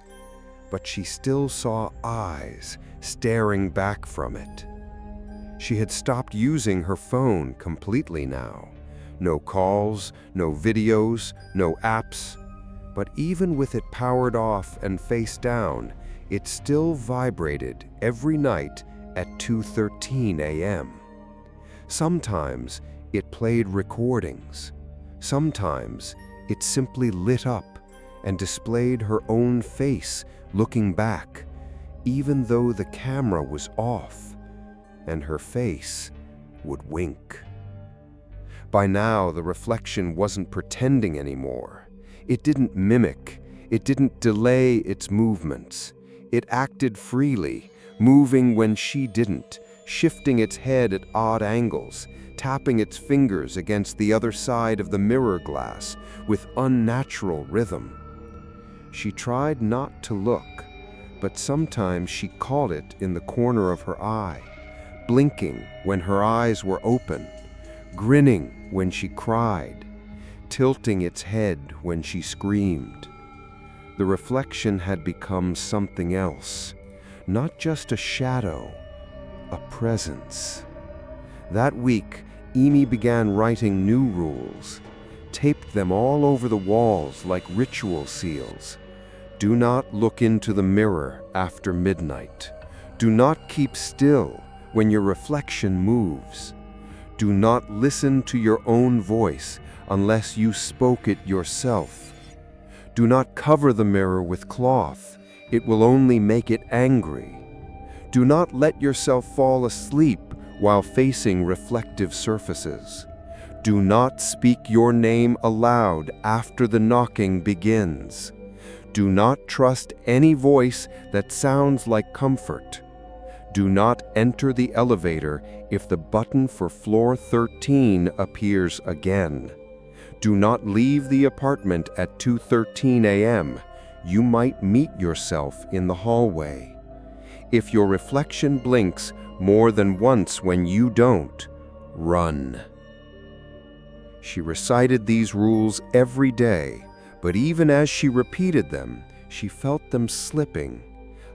But she still saw eyes staring back from it. She had stopped using her phone completely now. No calls, no videos, no apps. But even with it powered off and face down, it still vibrated every night at 2:13 a.m. Sometimes it played recordings. Sometimes it simply lit up and displayed her own face looking back, even though the camera was off, and her face would wink. By now, the reflection wasn't pretending anymore. It didn't mimic. It didn't delay its movements. It acted freely, moving when she didn't, shifting its head at odd angles, tapping its fingers against the other side of the mirror glass with unnatural rhythm. She tried not to look, but sometimes she caught it in the corner of her eye, blinking when her eyes were open, grinning when she cried, tilting its head when she screamed. The reflection had become something else, not just a shadow, a presence. That week, Amy began writing new rules, taped them all over the walls like ritual seals. Do not look into the mirror after midnight. Do not keep still when your reflection moves. Do not listen to your own voice unless you spoke it yourself. Do not cover the mirror with cloth. It will only make it angry. Do not let yourself fall asleep while facing reflective surfaces. Do not speak your name aloud after the knocking begins. Do not trust any voice that sounds like comfort. Do not enter the elevator if the button for floor 13 appears again. Do not leave the apartment at 2:13 a.m. You might meet yourself in the hallway. If your reflection blinks more than once when you don't, run. She recited these rules every day, but even as she repeated them, she felt them slipping,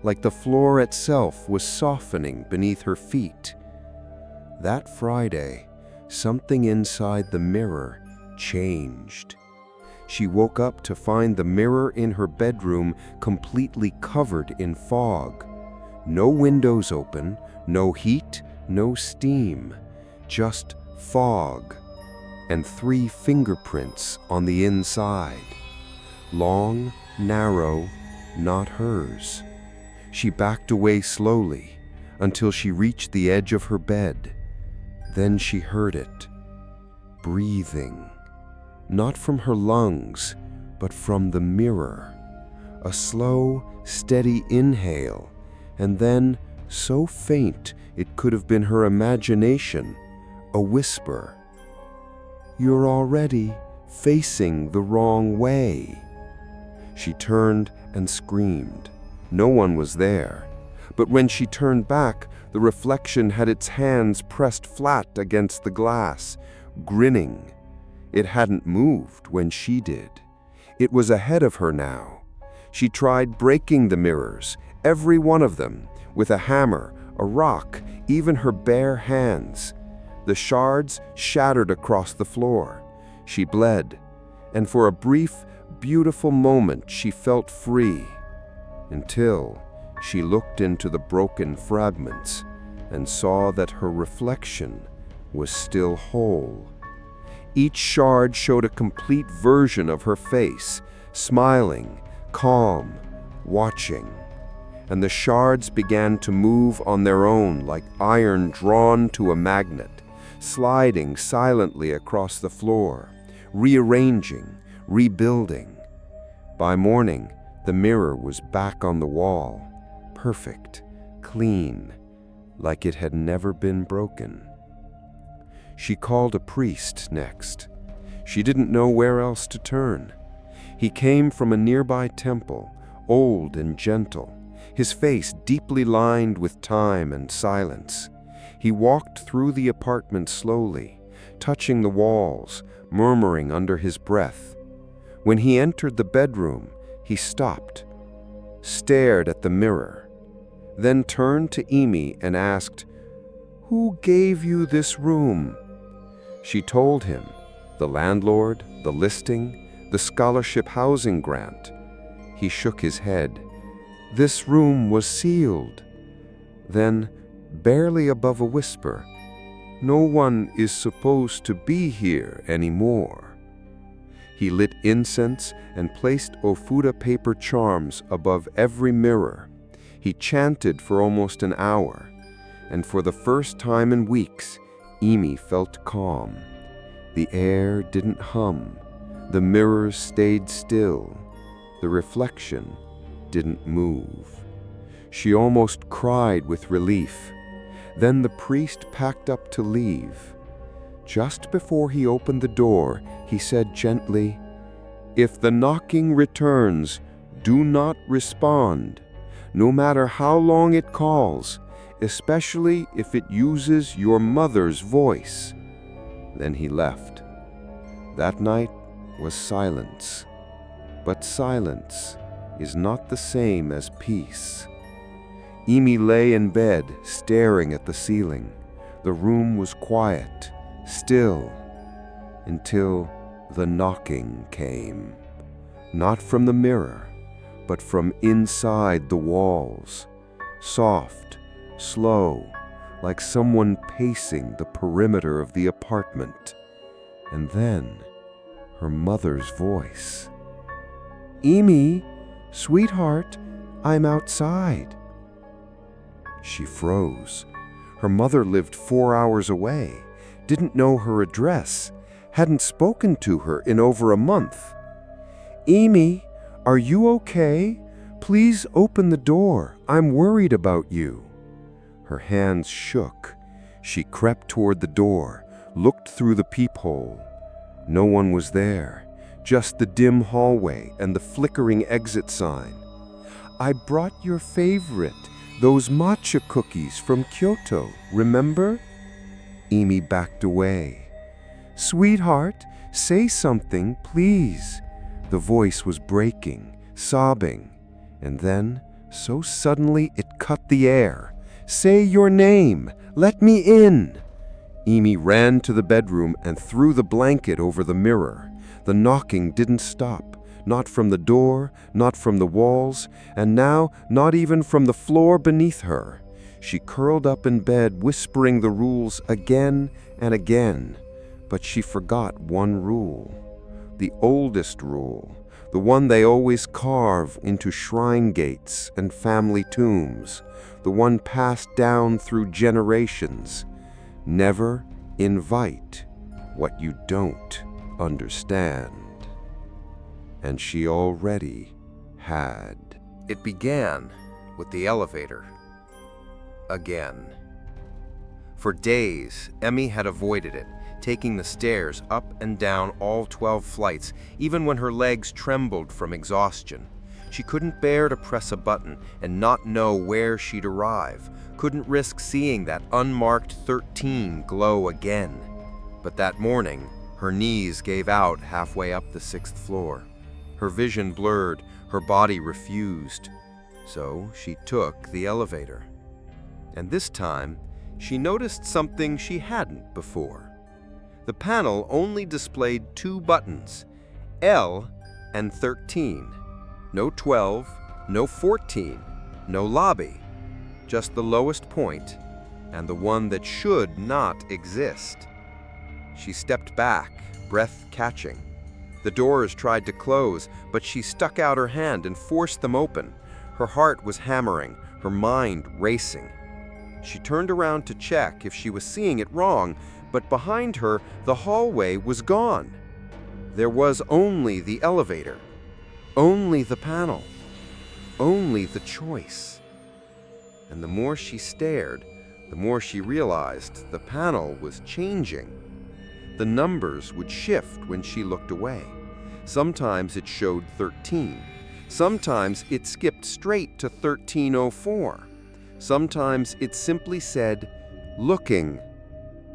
like the floor itself was softening beneath her feet. That Friday, something inside the mirror changed. She woke up to find the mirror in her bedroom completely covered in fog. No windows open, no heat, no steam, just fog, and 3 fingerprints on the inside. Long, narrow, not hers. She backed away slowly until she reached the edge of her bed. Then she heard it, breathing, not from her lungs, but from the mirror. A slow, steady inhale, and then, so faint it could have been her imagination, a whisper. "You're already facing the wrong way." She turned and screamed. No one was there. But when she turned back, the reflection had its hands pressed flat against the glass, grinning. It hadn't moved when she did. It was ahead of her now. She tried breaking the mirrors, every one of them, with a hammer, a rock, even her bare hands. The shards shattered across the floor. She bled, and for a brief, beautiful moment she felt free, until she looked into the broken fragments and saw that her reflection was still whole. Each shard showed a complete version of her face, smiling, calm, watching. And the shards began to move on their own like iron drawn to a magnet, sliding silently across the floor, rearranging, rebuilding. By morning, the mirror was back on the wall, perfect, clean, like it had never been broken. She called a priest next. She didn't know where else to turn. He came from a nearby temple, old and gentle, his face deeply lined with time and silence. He walked through the apartment slowly, touching the walls, murmuring under his breath. When he entered the bedroom, he stopped, stared at the mirror, then turned to Amy and asked, "Who gave you this room?" She told him, the landlord, the listing, the scholarship housing grant. He shook his head. "This room was sealed." Then, barely above a whisper, "No one is supposed to be here anymore." He lit incense and placed Ofuda paper charms above every mirror. He chanted for almost an hour, and for the first time in weeks, Amy felt calm. The air didn't hum, the mirrors stayed still, the reflection didn't move. She almost cried with relief. Then the priest packed up to leave. Just before he opened the door, he said gently, "If the knocking returns, do not respond, no matter how long it calls, especially if it uses your mother's voice." Then he left. That night was silence. But silence is not the same as peace. Amy lay in bed, staring at the ceiling. The room was quiet, still, until the knocking came. Not from the mirror, but from inside the walls. Soft, slow, like someone pacing the perimeter of the apartment. And then, her mother's voice. "Amy, sweetheart, I'm outside." She froze. Her mother lived 4 hours away, didn't know her address, hadn't spoken to her in over a month. "Amy, are you okay? Please open the door. I'm worried about you." Her hands shook. She crept toward the door, looked through the peephole. No one was there, just the dim hallway and the flickering exit sign. "I brought your favorite, those matcha cookies from Kyoto, remember?" Amy backed away. "Sweetheart, say something, please." The voice was breaking, sobbing, and then, so suddenly it cut the air. "Say your name! Let me in!" Amy ran to the bedroom and threw the blanket over the mirror. The knocking didn't stop, not from the door, not from the walls, and now not even from the floor beneath her. She curled up in bed, whispering the rules again and again. But she forgot one rule. The oldest rule, the one they always carve into shrine gates and family tombs, the one passed down through generations. Never invite what you don't understand. And she already had. It began with the elevator. Again. For days, Emmy had avoided it, taking the stairs up and down all 12 flights, even when her legs trembled from exhaustion. She couldn't bear to press a button and not know where she'd arrive, couldn't risk seeing that unmarked 13 glow again. But that morning, her knees gave out halfway up the 6th floor. Her vision blurred, her body refused. So she took the elevator. And this time, she noticed something she hadn't before. The panel only displayed 2 buttons, L and 13. No 12, no 14, no lobby. Just the lowest point, and the one that should not exist. She stepped back, breath catching. The doors tried to close, but she stuck out her hand and forced them open. Her heart was hammering, her mind racing. She turned around to check if she was seeing it wrong, but behind her, the hallway was gone. There was only the elevator, only the panel, only the choice. And the more she stared, the more she realized the panel was changing. The numbers would shift when she looked away. Sometimes it showed 13. Sometimes it skipped straight to 1304. Sometimes it simply said, looking,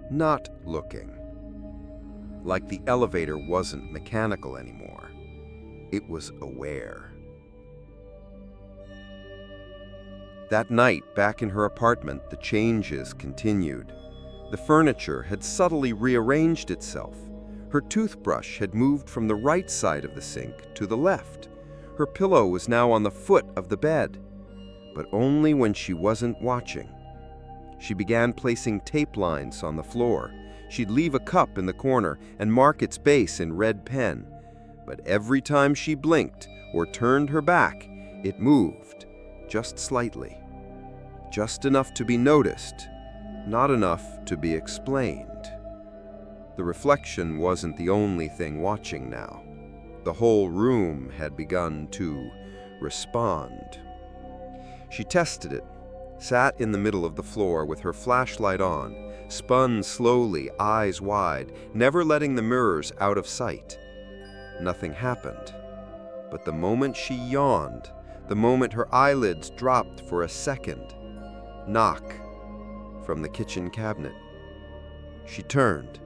not looking. Like the elevator wasn't mechanical anymore. It was aware. That night, back in her apartment, the changes continued. The furniture had subtly rearranged itself. Her toothbrush had moved from the right side of the sink to the left. Her pillow was now on the foot of the bed, but only when she wasn't watching. She began placing tape lines on the floor. She'd leave a cup in the corner and mark its base in red pen. But every time she blinked or turned her back, it moved, just slightly. Just enough to be noticed, not enough to be explained. The reflection wasn't the only thing watching now. The whole room had begun to respond. She tested it, sat in the middle of the floor with her flashlight on, spun slowly, eyes wide, never letting the mirrors out of sight. Nothing happened. But the moment she yawned, the moment her eyelids dropped for a second, knock from the kitchen cabinet. She turned.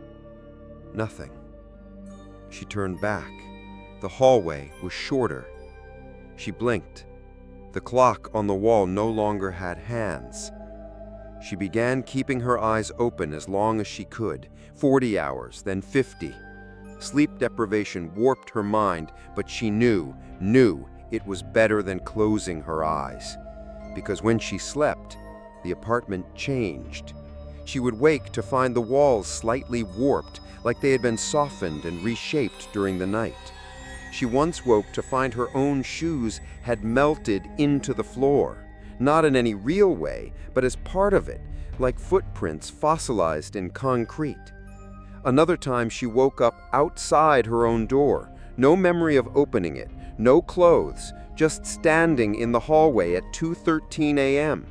Nothing. She turned back. The hallway was shorter. She blinked. The clock on the wall no longer had hands. She began keeping her eyes open as long as she could, 40 hours, then 50. Sleep deprivation warped her mind, but she knew it was better than closing her eyes. Because when she slept, the apartment changed. She would wake to find the walls slightly warped, like they had been softened and reshaped during the night. She once woke to find her own shoes had melted into the floor, not in any real way, but as part of it, like footprints fossilized in concrete. Another time she woke up outside her own door, no memory of opening it, no clothes, just standing in the hallway at 2:13 a.m.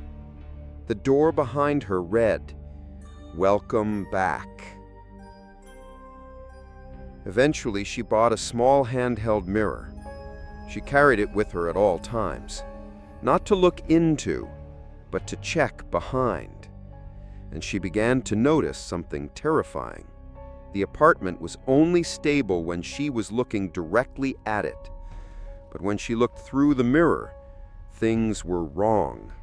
The door behind her read, "Welcome back." Eventually, she bought a small handheld mirror. She carried it with her at all times, not to look into, but to check behind. And she began to notice something terrifying. The apartment was only stable when she was looking directly at it. But when she looked through the mirror, things were wrong.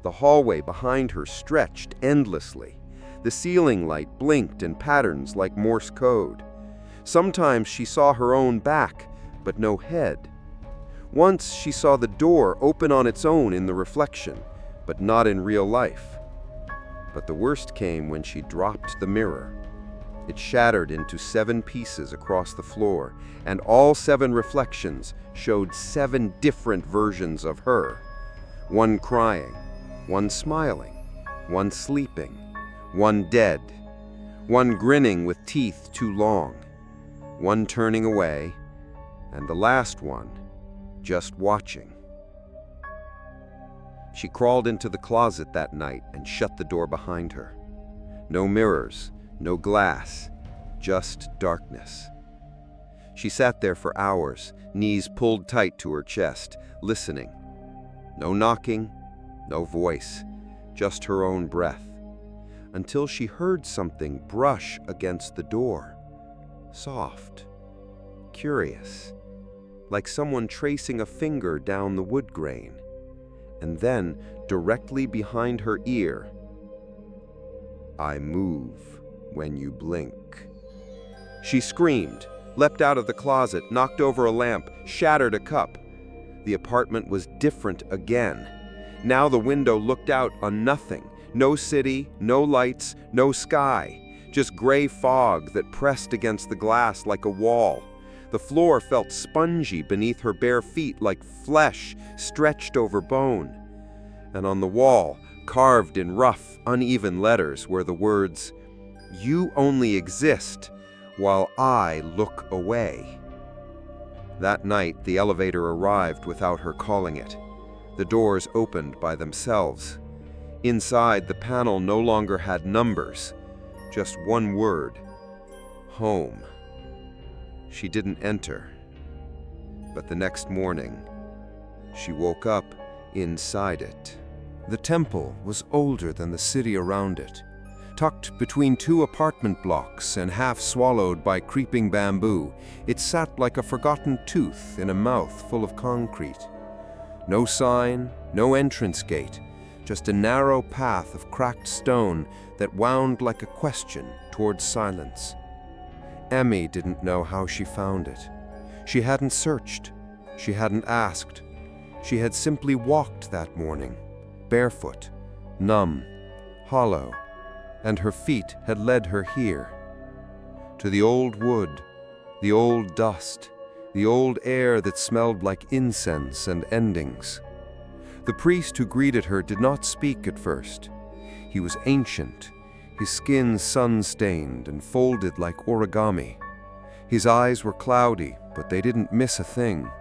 The hallway behind her stretched endlessly. The ceiling light blinked in patterns like Morse code. Sometimes she saw her own back, but no head. Once she saw the door open on its own in the reflection, but not in real life. But the worst came when she dropped the mirror. It shattered into 7 pieces across the floor, and all 7 reflections showed 7 different versions of her. One crying, one smiling, one sleeping, one dead, one grinning with teeth too long, one turning away, and the last one just watching. She crawled into the closet that night and shut the door behind her. No mirrors, no glass, just darkness. She sat there for hours, knees pulled tight to her chest, listening. No knocking, no voice, just her own breath, until she heard something brush against the door. Soft, curious, like someone tracing a finger down the wood grain. And then, directly behind her ear, "I move when you blink." She screamed, leapt out of the closet, knocked over a lamp, shattered a cup. The apartment was different again. Now the window looked out on nothing. No city, no lights, no sky. Just gray fog that pressed against the glass like a wall. The floor felt spongy beneath her bare feet, like flesh stretched over bone. And on the wall, carved in rough, uneven letters, were the words, "You only exist while I look away." That night, the elevator arrived without her calling it. The doors opened by themselves. Inside, the panel no longer had numbers, just one word, home. She didn't enter. But the next morning, she woke up inside it. The temple was older than the city around it, tucked between 2 apartment blocks and half swallowed by creeping bamboo. It sat like a forgotten tooth in a mouth full of concrete. No sign, no entrance gate, just a narrow path of cracked stone that wound like a question towards silence. Emmy didn't know how she found it. She hadn't searched. She hadn't asked. She had simply walked that morning, barefoot, numb, hollow, and her feet had led her here. To the old wood, the old dust, the old air that smelled like incense and endings. The priest who greeted her did not speak at first. He was ancient, his skin sun-stained and folded like origami. His eyes were cloudy, but they didn't miss a thing.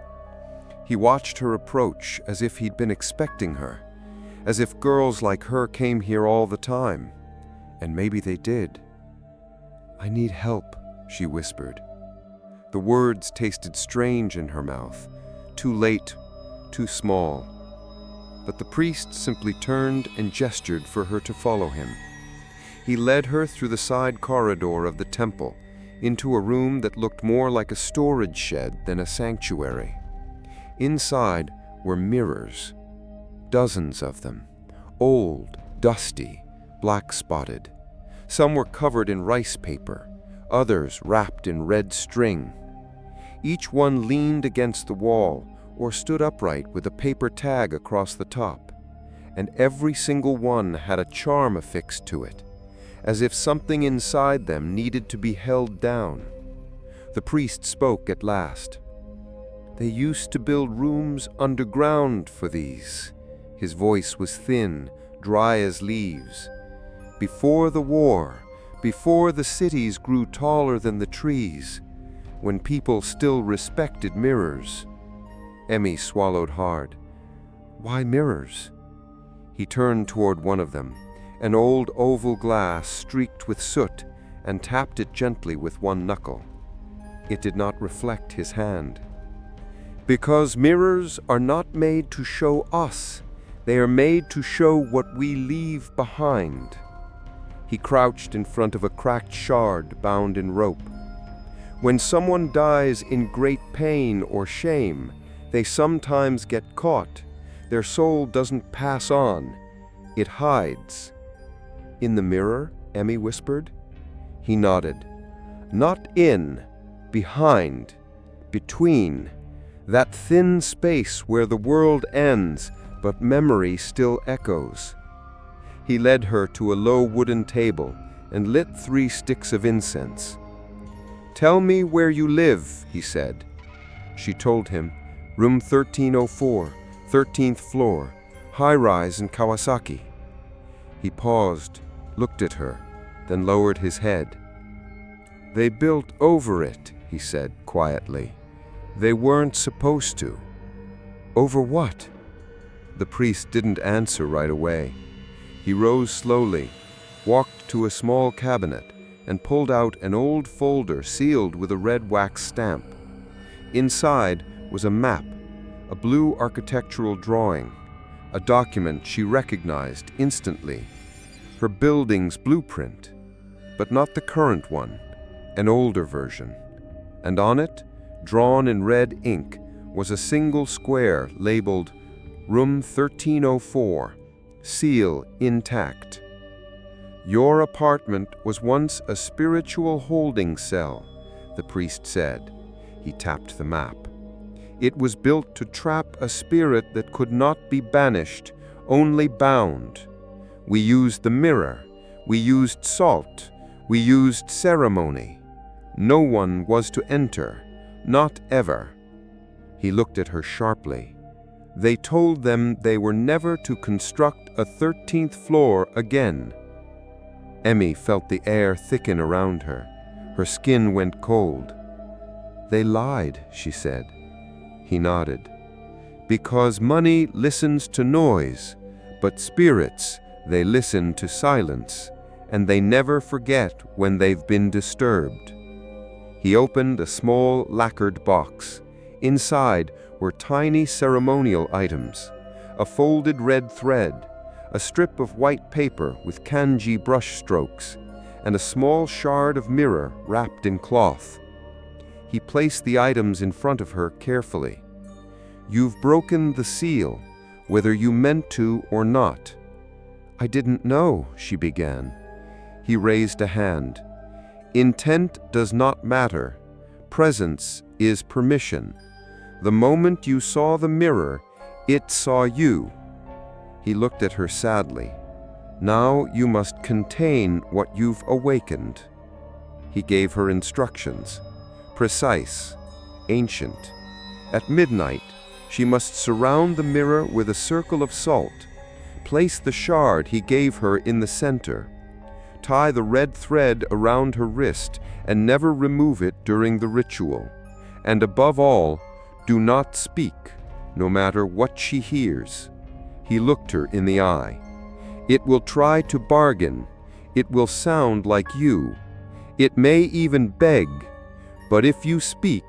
He watched her approach as if he'd been expecting her, as if girls like her came here all the time. And maybe they did. "I need help," she whispered. The words tasted strange in her mouth, too late, too small. But the priest simply turned and gestured for her to follow him. He led her through the side corridor of the temple, into a room that looked more like a storage shed than a sanctuary. Inside were mirrors, dozens of them, old, dusty, black-spotted. Some were covered in rice paper, others wrapped in red string. Each one leaned against the wall or stood upright with a paper tag across the top, and every single one had a charm affixed to it, as if something inside them needed to be held down. The priest spoke at last. "They used to build rooms underground for these." His voice was thin, dry as leaves. "Before the war, before the cities grew taller than the trees, when people still respected mirrors." Emmy swallowed hard. "Why mirrors?" He turned toward one of them, an old oval glass streaked with soot, and tapped it gently with one knuckle. It did not reflect his hand. "Because mirrors are not made to show us. They are made to show what we leave behind." He crouched in front of a cracked shard bound in rope. "When someone dies in great pain or shame, they sometimes get caught. Their soul doesn't pass on. It hides." "In the mirror?" Emmy whispered. He nodded. "Not in, behind, between. That thin space where the world ends, but memory still echoes." He led her to a low wooden table and lit 3 sticks of incense. "Tell me where you live," he said. She told him, "Room 1304, 13th floor, high-rise in Kawasaki." He paused, looked at her, then lowered his head. "They built over it," he said quietly. "They weren't supposed to." "Over what?" The priest didn't answer right away. He rose slowly, walked to a small cabinet, and pulled out an old folder sealed with a red wax stamp. Inside was a map, a blue architectural drawing, a document she recognized instantly. Her building's blueprint, but not the current one, an older version. And on it, drawn in red ink, was a single square labeled Room 1304, seal intact. "Your apartment was once a spiritual holding cell," the priest said. He tapped the map. "It was built to trap a spirit that could not be banished, only bound. We used the mirror, we used salt, we used ceremony. No one was to enter, not ever." He looked at her sharply. "They told them they were never to construct a 13th floor again." Emmy felt the air thicken around her. Her skin went cold. "They lied," she said. He nodded. "Because money listens to noise, but spirits, they listen to silence, and they never forget when they've been disturbed." He opened a small lacquered box. Inside were tiny ceremonial items, a folded red thread, a strip of white paper with kanji brush strokes, and a small shard of mirror wrapped in cloth. He placed the items in front of her carefully. "You've broken the seal, whether you meant to or not." "I didn't know," she began. He raised a hand. "Intent does not matter. Presence is permission. The moment you saw the mirror, it saw you." He looked at her sadly. "Now you must contain what you've awakened." He gave her instructions. Precise, ancient. At midnight, she must surround the mirror with a circle of salt. Place the shard he gave her in the center. Tie the red thread around her wrist and never remove it during the ritual. And above all, do not speak, no matter what she hears. He looked her in the eye. "It will try to bargain. It will sound like you. It may even beg. But if you speak,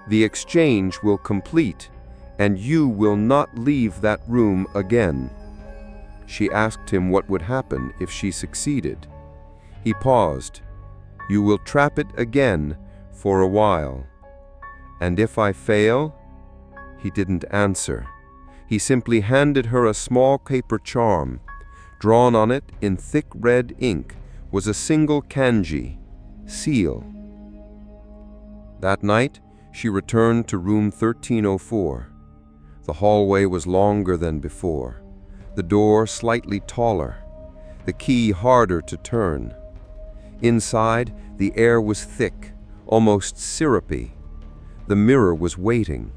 the exchange will complete, and you will not leave that room again." She asked him what would happen if she succeeded. He paused. "You will trap it again for a while." "And if I fail?" He didn't answer. He simply handed her a small paper charm. Drawn on it in thick red ink was a single kanji, seal. That night, she returned to room 1304. The hallway was longer than before, the door slightly taller, the key harder to turn. Inside, the air was thick, almost syrupy. The mirror was waiting.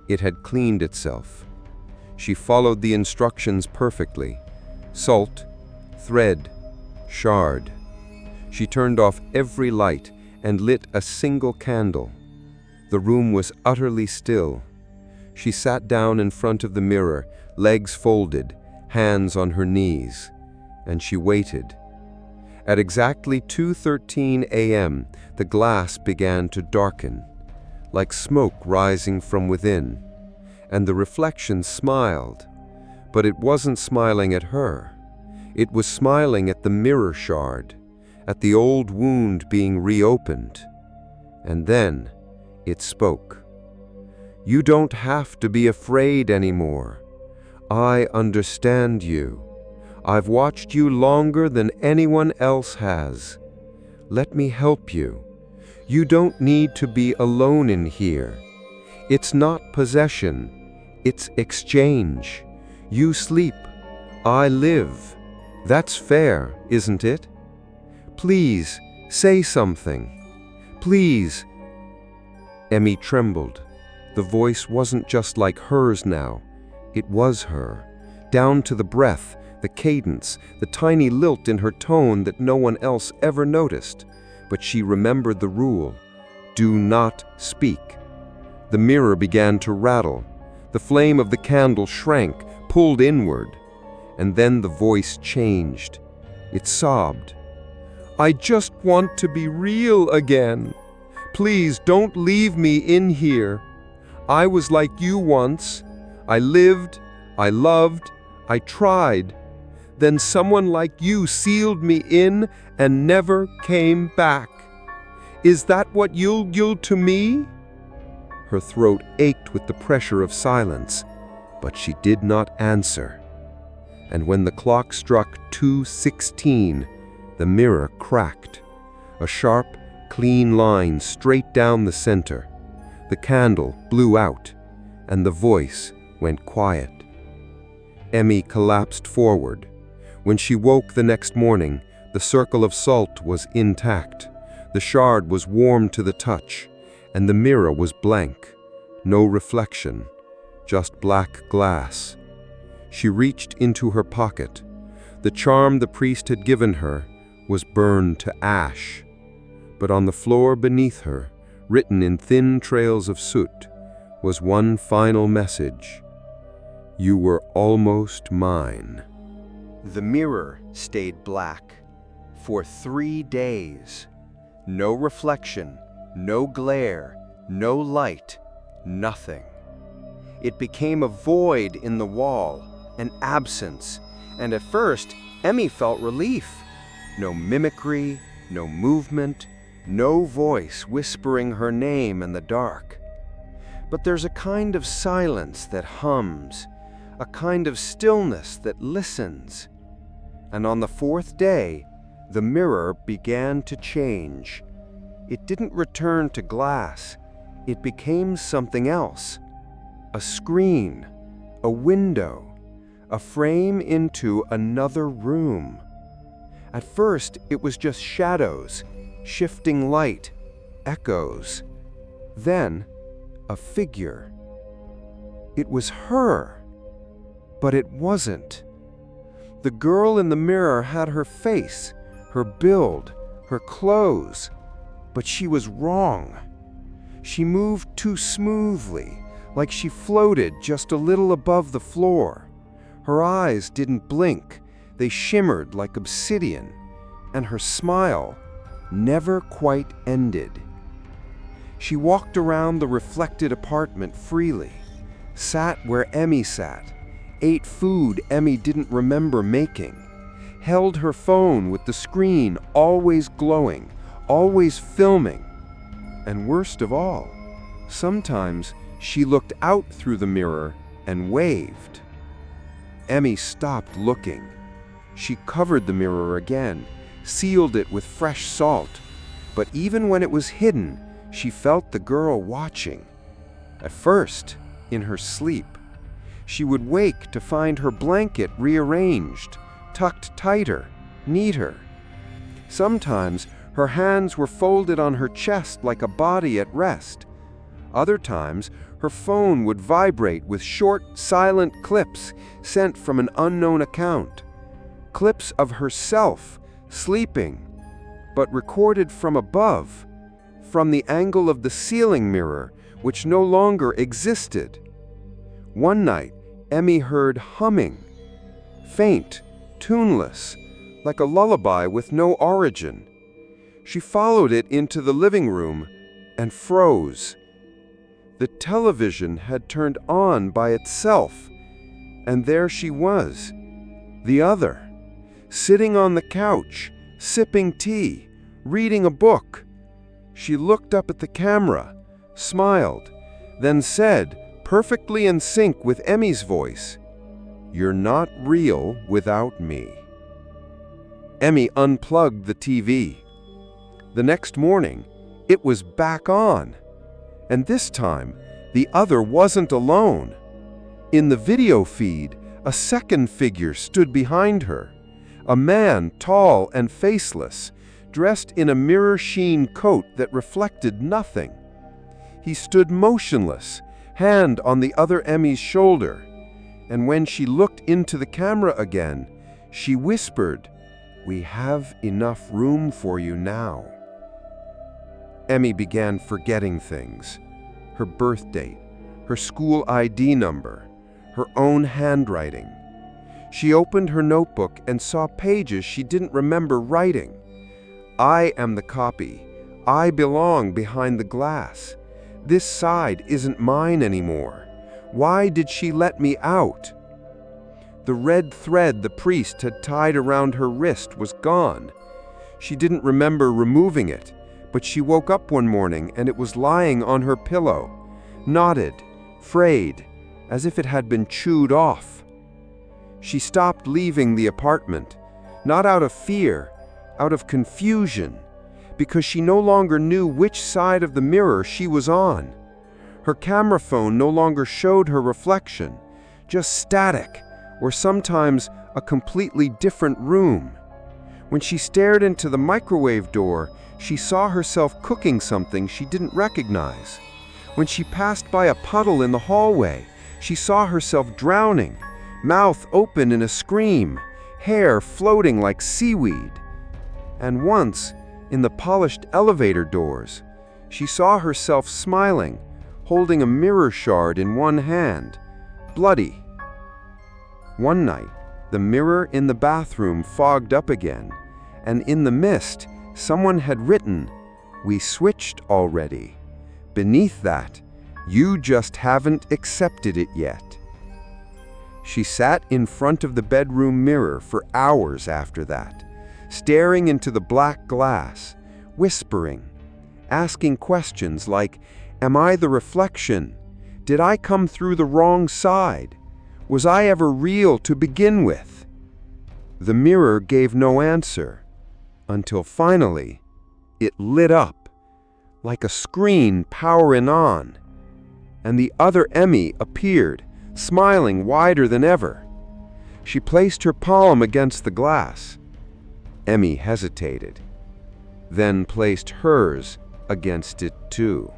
It had cleaned itself. She followed the instructions perfectly. Salt, thread, shard. She turned off every light and lit a single candle. The room was utterly still. She sat down in front of the mirror, legs folded, hands on her knees, and she waited. At exactly 2:13 a.m., the glass began to darken, like smoke rising from within, and the reflection smiled. But it wasn't smiling at her. It was smiling at the mirror shard, at the old wound being reopened. And then it spoke. "You don't have to be afraid anymore. I understand you. I've watched you longer than anyone else has. Let me help you. You don't need to be alone in here. It's not possession. It's exchange. You sleep. I live. That's fair, isn't it? Please, say something. Please." Emmy trembled. The voice wasn't just like hers now. It was her, down to the breath, the cadence, the tiny lilt in her tone that no one else ever noticed. But she remembered the rule: do not speak. The mirror began to rattle. The flame of the candle shrank, pulled inward. And then the voice changed. It sobbed. "I just want to be real again. Please don't leave me in here. I was like you once. I lived, I loved, I tried. Then someone like you sealed me in and never came back. Is that what you'll do to me?" Her throat ached with the pressure of silence, but she did not answer. And when the clock struck 2:16, the mirror cracked. A sharp, clean line straight down the center. The candle blew out, and the voice went quiet. Emmy collapsed forward. When she woke the next morning, the circle of salt was intact. The shard was warm to the touch, and the mirror was blank. No reflection, just black glass. She reached into her pocket. The charm the priest had given her was burned to ash. But on the floor beneath her, written in thin trails of soot, was one final message: "You were almost mine." The mirror stayed black for 3 days. No reflection, no glare, no light, nothing. It became a void in the wall, an absence, and at first, Emmy felt relief. No mimicry, no movement, no voice whispering her name in the dark. But there's a kind of silence that hums, a kind of stillness that listens. And on the 4th day, the mirror began to change. It didn't return to glass. It became something else. A screen, a window, a frame into another room. At first, it was just shadows, shifting light, echoes. Then, a figure. It was her, but it wasn't. The girl in the mirror had her face, her build, her clothes, but she was wrong. She moved too smoothly, like she floated just a little above the floor. Her eyes didn't blink. They shimmered like obsidian, and her smile never quite ended. She walked around the reflected apartment freely, sat where Emmy sat, ate food Emmy didn't remember making, held her phone with the screen always glowing, always filming. And worst of all, sometimes she looked out through the mirror and waved. Emmy stopped looking. She covered the mirror again, sealed it with fresh salt. But even when it was hidden, she felt the girl watching. At first, in her sleep, she would wake to find her blanket rearranged, tucked tighter, neater. Sometimes her hands were folded on her chest like a body at rest. Other times, her phone would vibrate with short, silent clips sent from an unknown account. Clips of herself, sleeping, but recorded from above, from the angle of the ceiling mirror, which no longer existed. One night, Emmy heard humming, faint, tuneless, like a lullaby with no origin. She followed it into the living room and froze. The television had turned on by itself, and there she was, the other, sitting on the couch, sipping tea, reading a book. She looked up at the camera, smiled, then said, perfectly in sync with Emmy's voice, "You're not real without me." Emmy unplugged the TV. The next morning, it was back on. And this time, the other wasn't alone. In the video feed, a second figure stood behind her. A man, tall and faceless, dressed in a mirror-sheen coat that reflected nothing. He stood motionless, hand on the other Emmy's shoulder. And when she looked into the camera again, she whispered, "We have enough room for you now." Emmy began forgetting things. Her birth date, her school ID number, her own handwriting. She opened her notebook and saw pages she didn't remember writing. "I am the copy. I belong behind the glass. This side isn't mine anymore. Why did she let me out?" The red thread the priest had tied around her wrist was gone. She didn't remember removing it, but she woke up one morning and it was lying on her pillow, knotted, frayed, as if it had been chewed off. She stopped leaving the apartment, not out of fear, out of confusion, because she no longer knew which side of the mirror she was on. Her camera phone no longer showed her reflection, just static, or sometimes a completely different room. When she stared into the microwave door, she saw herself cooking something she didn't recognize. When she passed by a puddle in the hallway, she saw herself drowning, mouth open in a scream, hair floating like seaweed. And once, in the polished elevator doors, she saw herself smiling, holding a mirror shard in one hand, bloody. One night, the mirror in the bathroom fogged up again, and in the mist, someone had written, "We switched already." Beneath that, "You just haven't accepted it yet." She sat in front of the bedroom mirror for hours after that, staring into the black glass, whispering, asking questions like, "Am I the reflection? Did I come through the wrong side? Was I ever real to begin with?" The mirror gave no answer, until finally, it lit up, like a screen powering on, and the other Emmy appeared, smiling wider than ever. She placed her palm against the glass. Emmy hesitated, then placed hers against it too.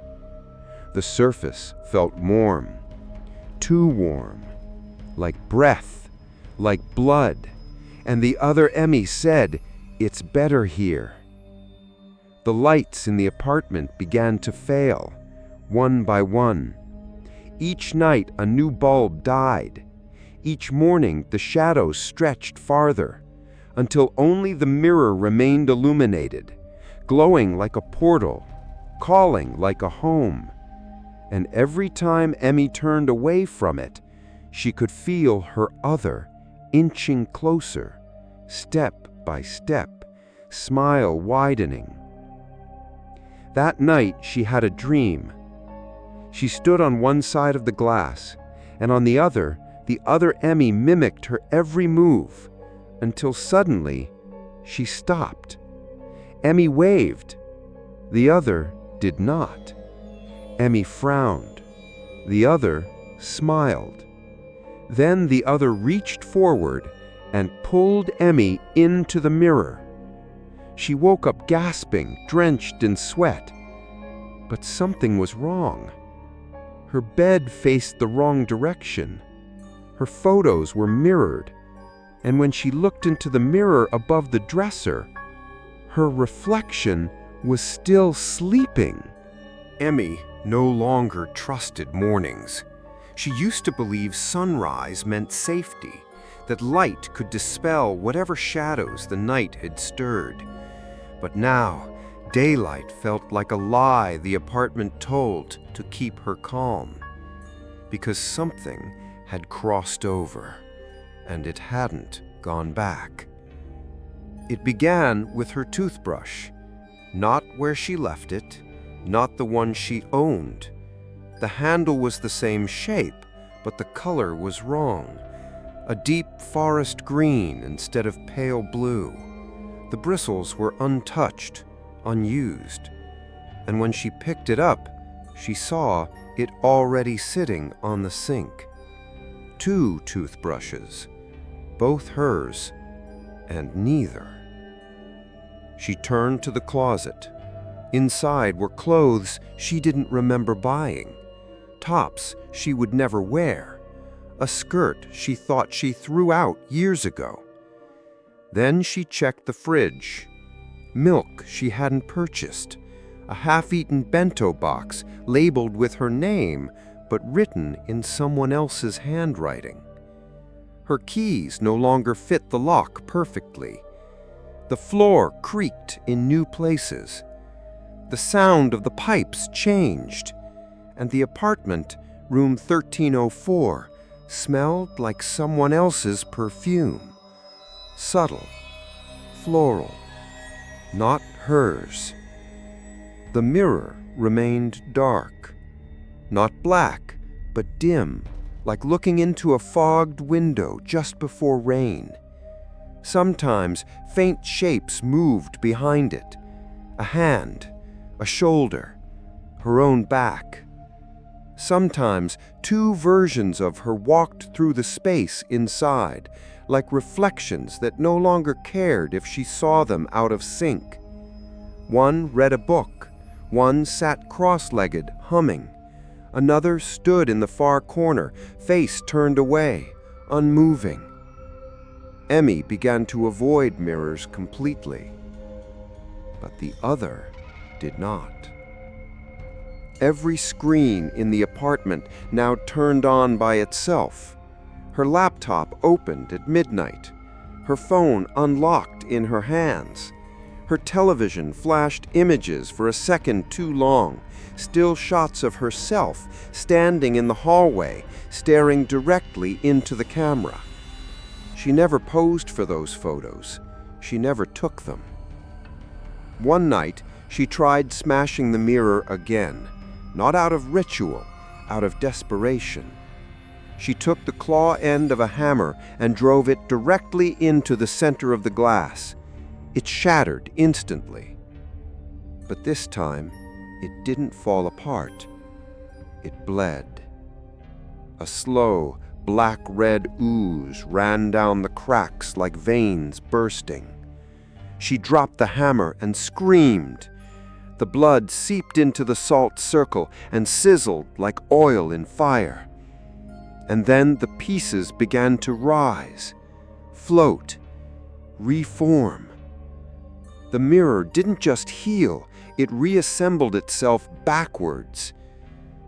The surface felt warm, too warm, like breath, like blood, and the other Emmy said, "It's better here." The lights in the apartment began to fail, one by one. Each night a new bulb died. Each morning, the shadows stretched farther, until only the mirror remained illuminated, glowing like a portal, calling like a home. And every time Emmy turned away from it, she could feel her other inching closer, step by step, smile widening. That night, she had a dream. She stood on one side of the glass, and on the other Emmy mimicked her every move, until suddenly she stopped. Emmy waved. The other did not. Emmy frowned. The other smiled. Then the other reached forward and pulled Emmy into the mirror. She woke up gasping, drenched in sweat. But something was wrong. Her bed faced the wrong direction. Her photos were mirrored, and when she looked into the mirror above the dresser, her reflection was still sleeping. Emmy no longer trusted mornings. She used to believe sunrise meant safety, that light could dispel whatever shadows the night had stirred. But now, daylight felt like a lie the apartment told to keep her calm, because something had crossed over, and it hadn't gone back. It began with her toothbrush, not where she left it, not the one she owned. The handle was the same shape, but the color was wrong. A deep forest green instead of pale blue. The bristles were untouched, unused, and when she picked it up, she saw it already sitting on the sink. 2 toothbrushes, both hers, and neither. She turned to the closet. Inside were clothes she didn't remember buying, tops she would never wear, a skirt she thought she threw out years ago. Then she checked the fridge. Milk she hadn't purchased, a half-eaten bento box labeled with her name but written in someone else's handwriting. Her keys no longer fit the lock perfectly. The floor creaked in new places. The sound of the pipes changed, and the apartment, room 1304, smelled like someone else's perfume. Subtle, floral, not hers. The mirror remained dark, not black, but dim, like looking into a fogged window just before rain. Sometimes faint shapes moved behind it, a hand, a shoulder, her own back. Sometimes 2 versions of her walked through the space inside, like reflections that no longer cared if she saw them out of sync. One read a book, one sat cross-legged, humming. Another stood in the far corner, face turned away, unmoving. Emmy began to avoid mirrors completely, but the other did not. Every screen in the apartment now turned on by itself. Her laptop opened at midnight, her phone unlocked in her hands. Her television flashed images for a second too long, still shots of herself standing in the hallway, staring directly into the camera. She never posed for those photos. She never took them. One night, she tried smashing the mirror again, not out of ritual, out of desperation. She took the claw end of a hammer and drove it directly into the center of the glass. It shattered instantly. But this time, it didn't fall apart. It bled. A slow, black-red ooze ran down the cracks like veins bursting. She dropped the hammer and screamed. The blood seeped into the salt circle and sizzled like oil in fire. And then the pieces began to rise, float, reform. The mirror didn't just heal, it reassembled itself backwards.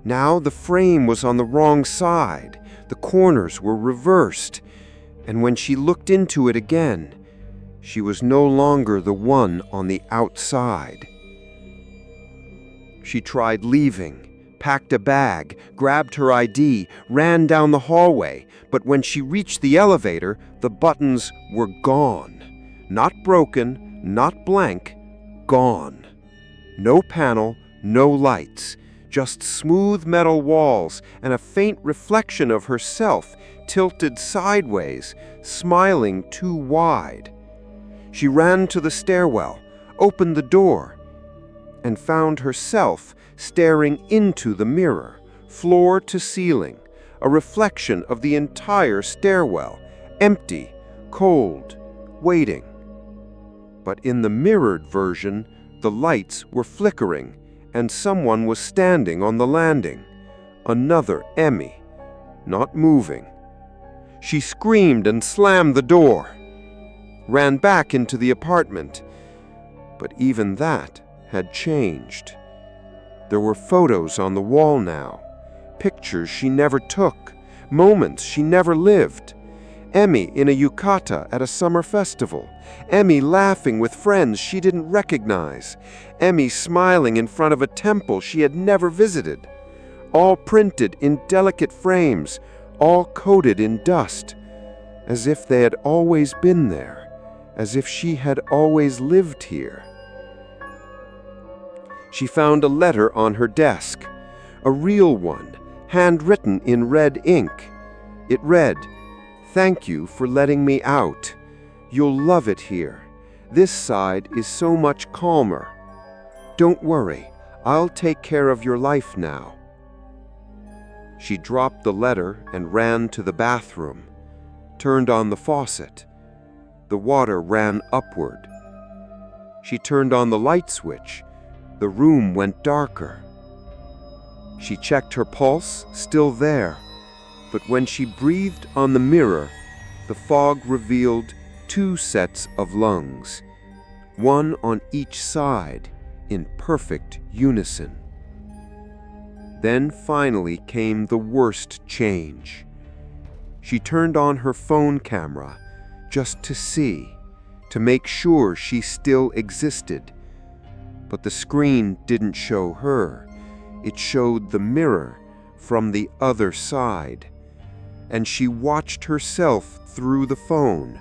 Now the frame was on the wrong side. The corners were reversed. And when she looked into it again, she was no longer the one on the outside. She tried leaving, packed a bag, grabbed her ID, ran down the hallway, but when she reached the elevator, the buttons were gone. Not broken, not blank, gone. No panel, no lights, just smooth metal walls and a faint reflection of herself tilted sideways, smiling too wide. She ran to the stairwell, opened the door, and found herself staring into the mirror, floor to ceiling, a reflection of the entire stairwell, empty, cold, waiting. But in the mirrored version, the lights were flickering, and someone was standing on the landing. Another Emmy, not moving. She screamed and slammed the door, ran back into the apartment, but even that had changed. There were photos on the wall now, pictures she never took, moments she never lived. Emmy in a yukata at a summer festival, Emmy laughing with friends she didn't recognize, Emmy smiling in front of a temple she had never visited, all printed in delicate frames, all coated in dust, as if they had always been there, as if she had always lived here. She found a letter on her desk, a real one, handwritten in red ink. It read, "Thank you for letting me out. You'll love it here. This side is so much calmer. Don't worry, I'll take care of your life now." She dropped the letter and ran to the bathroom, turned on the faucet. The water ran upward. She turned on the light switch. The room went darker. She checked her pulse, still there, but when she breathed on the mirror, the fog revealed 2 sets of lungs, one on each side, in perfect unison. Then finally came the worst change. She turned on her phone camera just to see, to make sure she still existed. But the screen didn't show her. It showed the mirror from the other side. And she watched herself through the phone,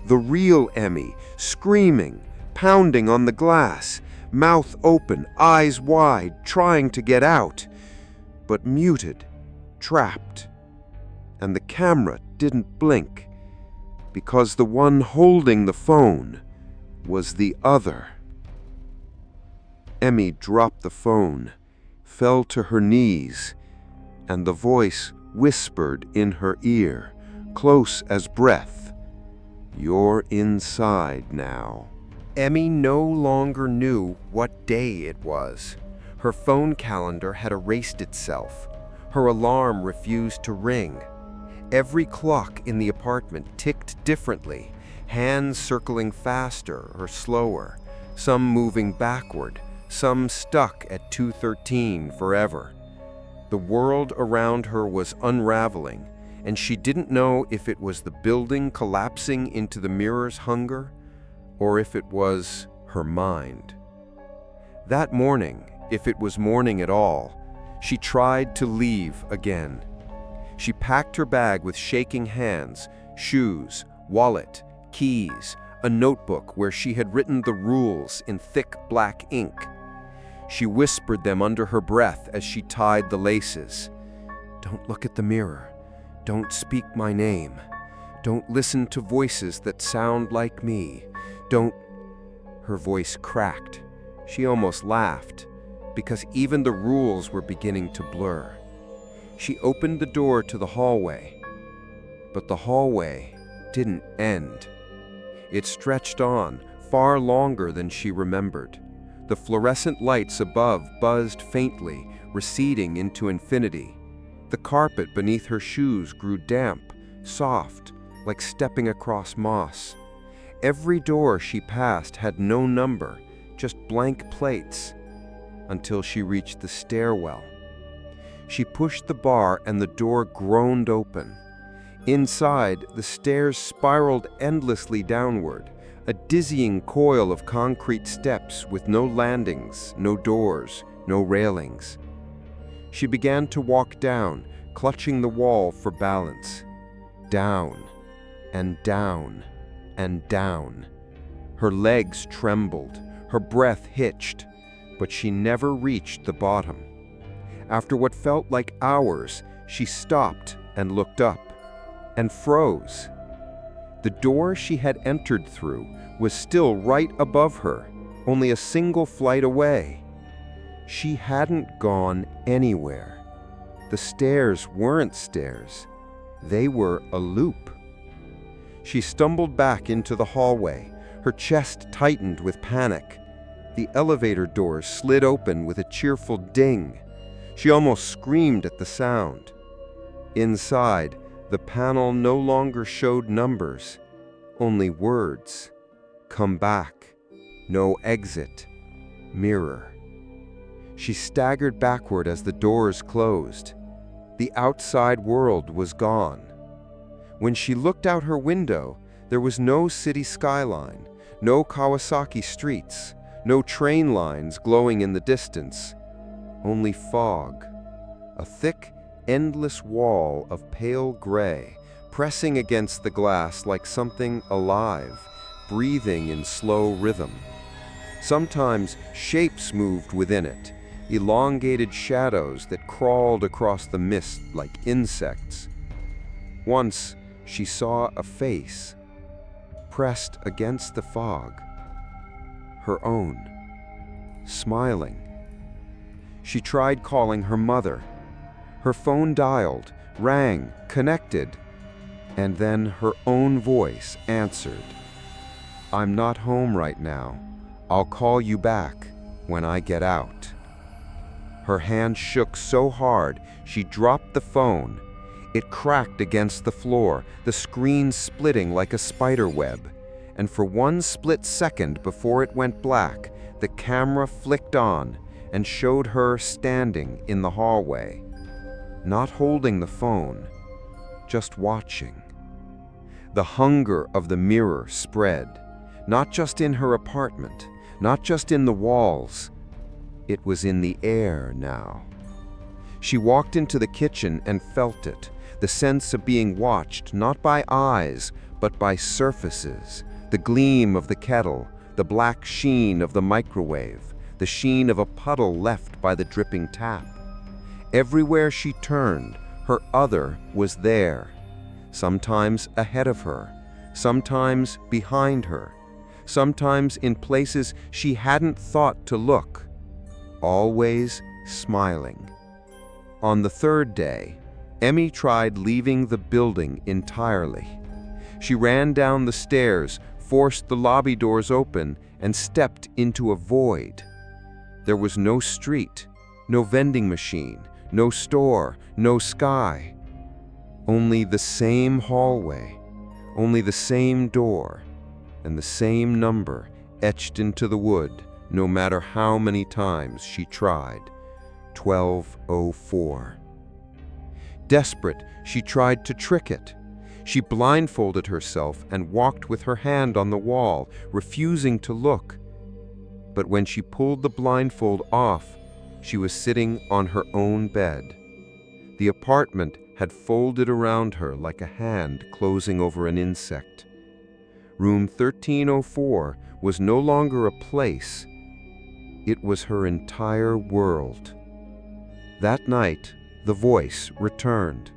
the real Emmy, screaming, pounding on the glass, mouth open, eyes wide, trying to get out, but muted, trapped. And the camera didn't blink, because the one holding the phone was the other. Emmy dropped the phone, fell to her knees, and the voice whispered in her ear, close as breath, "You're inside now." Emmy no longer knew what day it was. Her phone calendar had erased itself. Her alarm refused to ring. Every clock in the apartment ticked differently, hands circling faster or slower, some moving backward, some stuck at 2:13 forever. The world around her was unraveling, and she didn't know if it was the building collapsing into the mirror's hunger, or if it was her mind. That morning, if it was morning at all, she tried to leave again. She packed her bag with shaking hands, shoes, wallet, keys, a notebook where she had written the rules in thick black ink. She whispered them under her breath as she tied the laces. "Don't look at the mirror. Don't speak my name. Don't listen to voices that sound like me. Don't—" Her voice cracked. She almost laughed, because even the rules were beginning to blur. She opened the door to the hallway, but the hallway didn't end. It stretched on, far longer than she remembered. The fluorescent lights above buzzed faintly, receding into infinity. The carpet beneath her shoes grew damp, soft, like stepping across moss. Every door she passed had no number, just blank plates, until she reached the stairwell. She pushed the bar and the door groaned open. Inside, the stairs spiraled endlessly downward, a dizzying coil of concrete steps with no landings, no doors, no railings. She began to walk down, clutching the wall for balance. Down, and down, and down. Her legs trembled, her breath hitched, but she never reached the bottom. After what felt like hours, she stopped and looked up, and froze. The door she had entered through was still right above her, only a single flight away. She hadn't gone anywhere. The stairs weren't stairs. They were a loop. She stumbled back into the hallway, her chest tightened with panic. The elevator doors slid open with a cheerful ding. She almost screamed at the sound. Inside, the panel no longer showed numbers, only words. Come back. No exit. Mirror. She staggered backward as the doors closed. The outside world was gone. When she looked out her window, there was no city skyline, no Kawasaki streets, no train lines glowing in the distance. Only fog. A thick, endless wall of pale gray, pressing against the glass like something alive, breathing in slow rhythm. Sometimes shapes moved within it, elongated shadows that crawled across the mist like insects. Once, she saw a face, pressed against the fog. Her own, smiling. She tried calling her mother. Her phone dialed, rang, connected, and then her own voice answered. "I'm not home right now. I'll call you back when I get out." Her hand shook so hard, she dropped the phone. It cracked against the floor, the screen splitting like a spider web. And for one split second before it went black, the camera flicked on and showed her standing in the hallway. Not holding the phone, just watching. The hunger of the mirror spread, not just in her apartment, not just in the walls. It was in the air now. She walked into the kitchen and felt it, the sense of being watched not by eyes, but by surfaces, the gleam of the kettle, the black sheen of the microwave, the sheen of a puddle left by the dripping tap. Everywhere she turned, her other was there, sometimes ahead of her, sometimes behind her, sometimes in places she hadn't thought to look, always smiling. On the third day, Emmy tried leaving the building entirely. She ran down the stairs, forced the lobby doors open, and stepped into a void. There was no street, no vending machine, no store, no sky. Only the same hallway, only the same door, and the same number etched into the wood, no matter how many times she tried. 1204. Desperate, she tried to trick it. She blindfolded herself and walked with her hand on the wall, refusing to look. But when she pulled the blindfold off, she was sitting on her own bed. The apartment had folded around her like a hand closing over an insect. Room 1304 was no longer a place. It was her entire world. That night, the voice returned,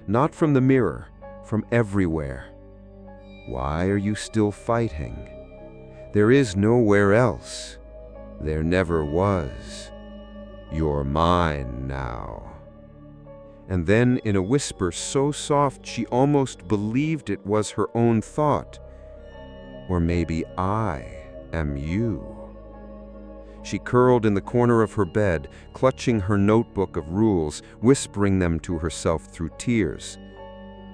not from the mirror, from everywhere. Why are you still fighting? There is nowhere else. There never was. You're mine now. And then, in a whisper so soft she almost believed it was her own thought, or maybe I am you. She curled in the corner of her bed, clutching her notebook of rules, whispering them to herself through tears.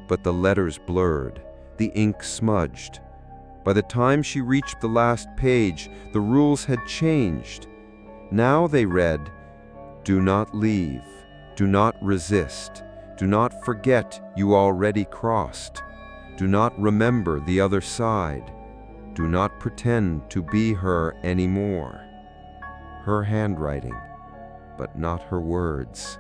But the letters blurred, the ink smudged. By the time she reached the last page, the rules had changed. Now they read, "Do not leave. Do not resist. Do not forget you already crossed. Do not remember the other side. Do not pretend to be her anymore. Her handwriting, but not her words.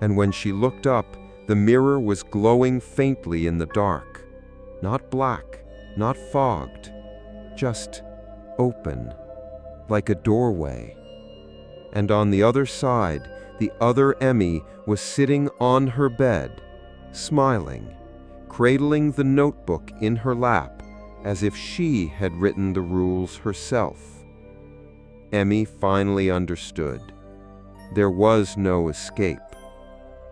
And when she looked up, the mirror was glowing faintly in the dark. Not black, not fogged, just open, like a doorway. And on the other side, the other Emmy was sitting on her bed, smiling, cradling the notebook in her lap as if she had written the rules herself. Emmy finally understood. There was no escape,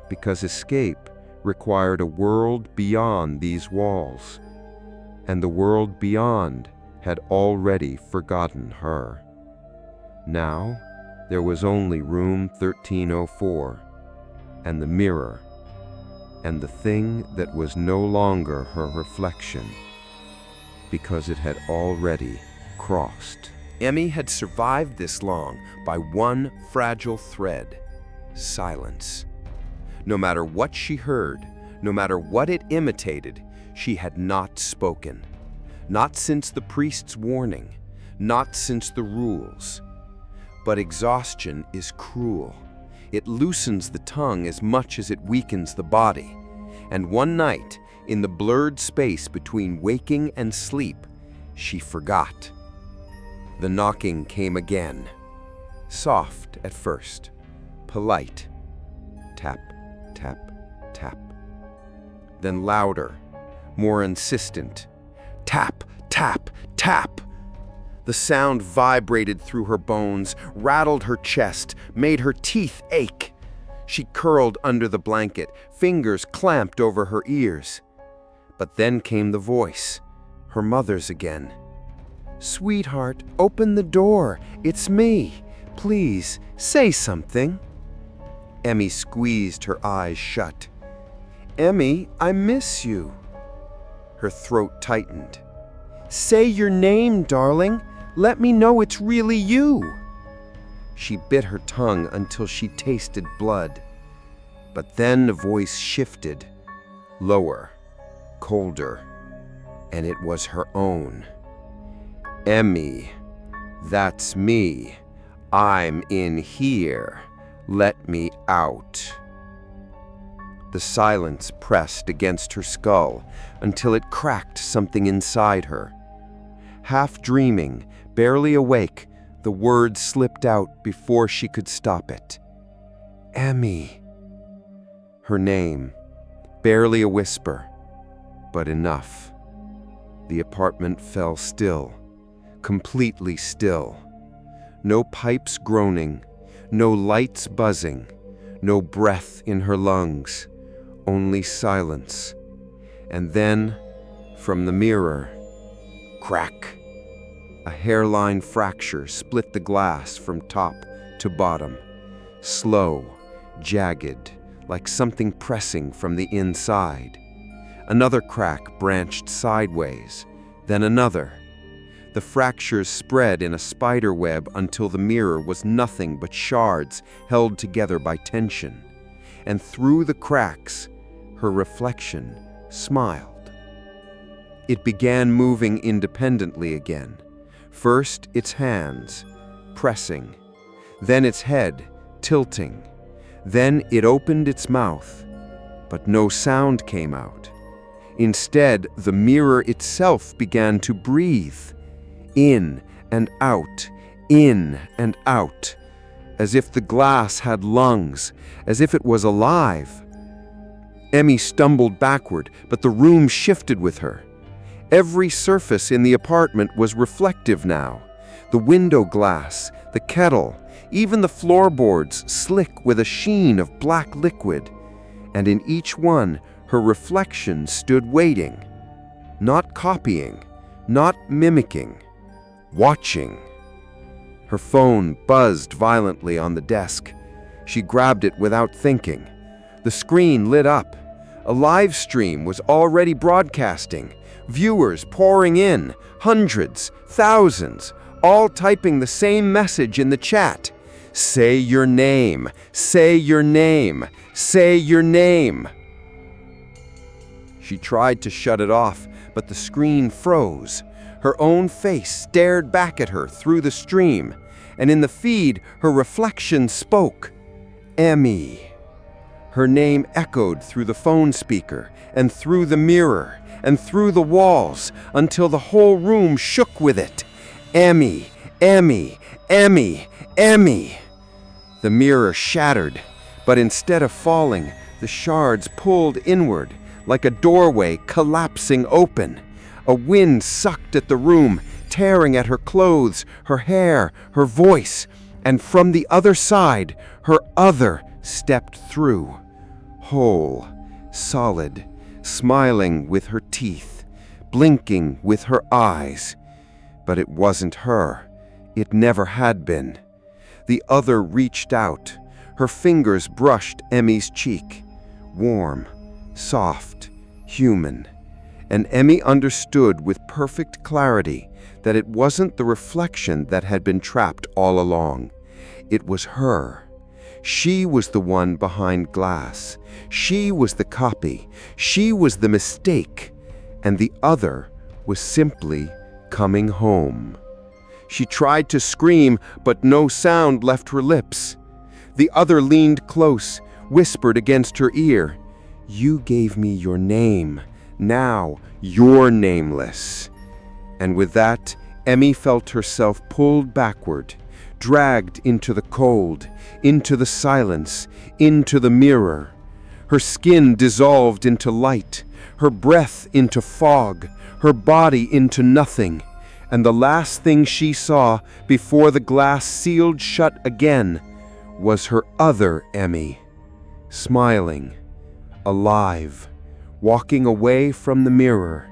because escape required a world beyond these walls, and the world beyond had already forgotten her. Now, there was only room 1304, and the mirror, and the thing that was no longer her reflection, because it had already crossed. Emmy had survived this long by one fragile thread: silence. No matter what she heard, no matter what it imitated, she had not spoken. Not since the priest's warning, not since the rules. But exhaustion is cruel. It loosens the tongue as much as it weakens the body. And one night, in the blurred space between waking and sleep, she forgot. The knocking came again. Soft at first, polite. Tap, tap, tap. Then louder, more insistent. Tap, tap, tap. The sound vibrated through her bones, rattled her chest, made her teeth ache. She curled under the blanket, fingers clamped over her ears. But then came the voice, her mother's again. "Sweetheart, open the door. It's me. Please, say something." Emmy squeezed her eyes shut. "Emmy, I miss you." Her throat tightened. "Say your name, darling. Let me know it's really you." She bit her tongue until she tasted blood. But then the voice shifted, lower, colder, and it was her own. "Emmy, that's me. I'm in here. Let me out." The silence pressed against her skull until it cracked something inside her. Half dreaming, barely awake, the word slipped out before she could stop it. "Emmy." Her name, barely a whisper, but enough. The apartment fell still, completely still. No pipes groaning, no lights buzzing, no breath in her lungs, only silence. And then, from the mirror, crack. A hairline fracture split the glass from top to bottom. Slow, jagged, like something pressing from the inside. Another crack branched sideways, then another. The fractures spread in a spider web until the mirror was nothing but shards held together by tension. And through the cracks, her reflection smiled. It began moving independently again. First, its hands, pressing. Then its head, tilting. Then it opened its mouth, but no sound came out. Instead, the mirror itself began to breathe. In and out, in and out. As if the glass had lungs, as if it was alive. Emmy stumbled backward, but the room shifted with her. Every surface in the apartment was reflective now. The window glass, the kettle, even the floorboards slick with a sheen of black liquid. And in each one, her reflection stood waiting. Not copying, not mimicking, watching. Her phone buzzed violently on the desk. She grabbed it without thinking. The screen lit up. A live stream was already broadcasting. Viewers pouring in, hundreds, thousands, all typing the same message in the chat. Say your name. Say your name. Say your name. She tried to shut it off, but the screen froze. Her own face stared back at her through the stream, and in the feed, her reflection spoke. Emmy. Her name echoed through the phone speaker, and through the mirror, and through the walls, until the whole room shook with it. Emmy, Emmy, Emmy, Emmy. The mirror shattered, but instead of falling, the shards pulled inward, like a doorway collapsing open. A wind sucked at the room, tearing at her clothes, her hair, her voice, and from the other side, her other stepped through. Whole, solid, smiling with her teeth, blinking with her eyes. But it wasn't her. It never had been. The other reached out. Her fingers brushed Emmy's cheek. Warm, soft, human. And Emmy understood with perfect clarity that it wasn't the reflection that had been trapped all along. It was her. She was the one behind glass. She was the copy. She was the mistake. And the other was simply coming home. She tried to scream, but no sound left her lips. The other leaned close, whispered against her ear, "You gave me your name. Now you're nameless." And with that, Emmy felt herself pulled backward, dragged into the cold, into the silence, into the mirror. Her skin dissolved into light, her breath into fog, her body into nothing. And the last thing she saw before the glass sealed shut again was her other Emmy, smiling, alive, walking away from the mirror,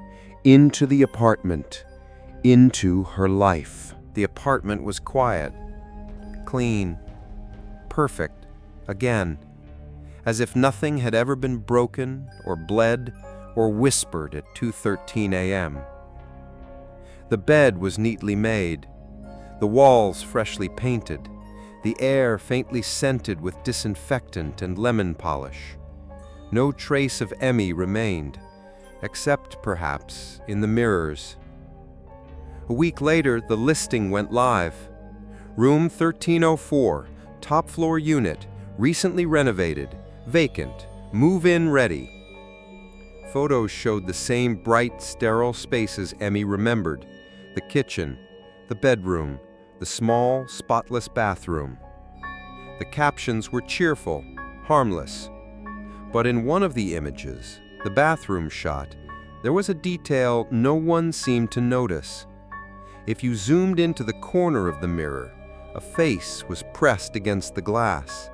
into the apartment, into her life. The apartment was quiet, clean, perfect, again, as if nothing had ever been broken or bled or whispered at 2:13 a.m. The bed was neatly made, the walls freshly painted, the air faintly scented with disinfectant and lemon polish. No trace of Emmy remained, except perhaps in the mirrors. A week later, the listing went live. Room 1304, top floor unit, recently renovated, vacant, move-in ready. Photos showed the same bright, sterile spaces Emmy remembered: the kitchen, the bedroom, the small, spotless bathroom. The captions were cheerful, harmless. But in one of the images, the bathroom shot, there was a detail no one seemed to notice. If you zoomed into the corner of the mirror, a face was pressed against the glass.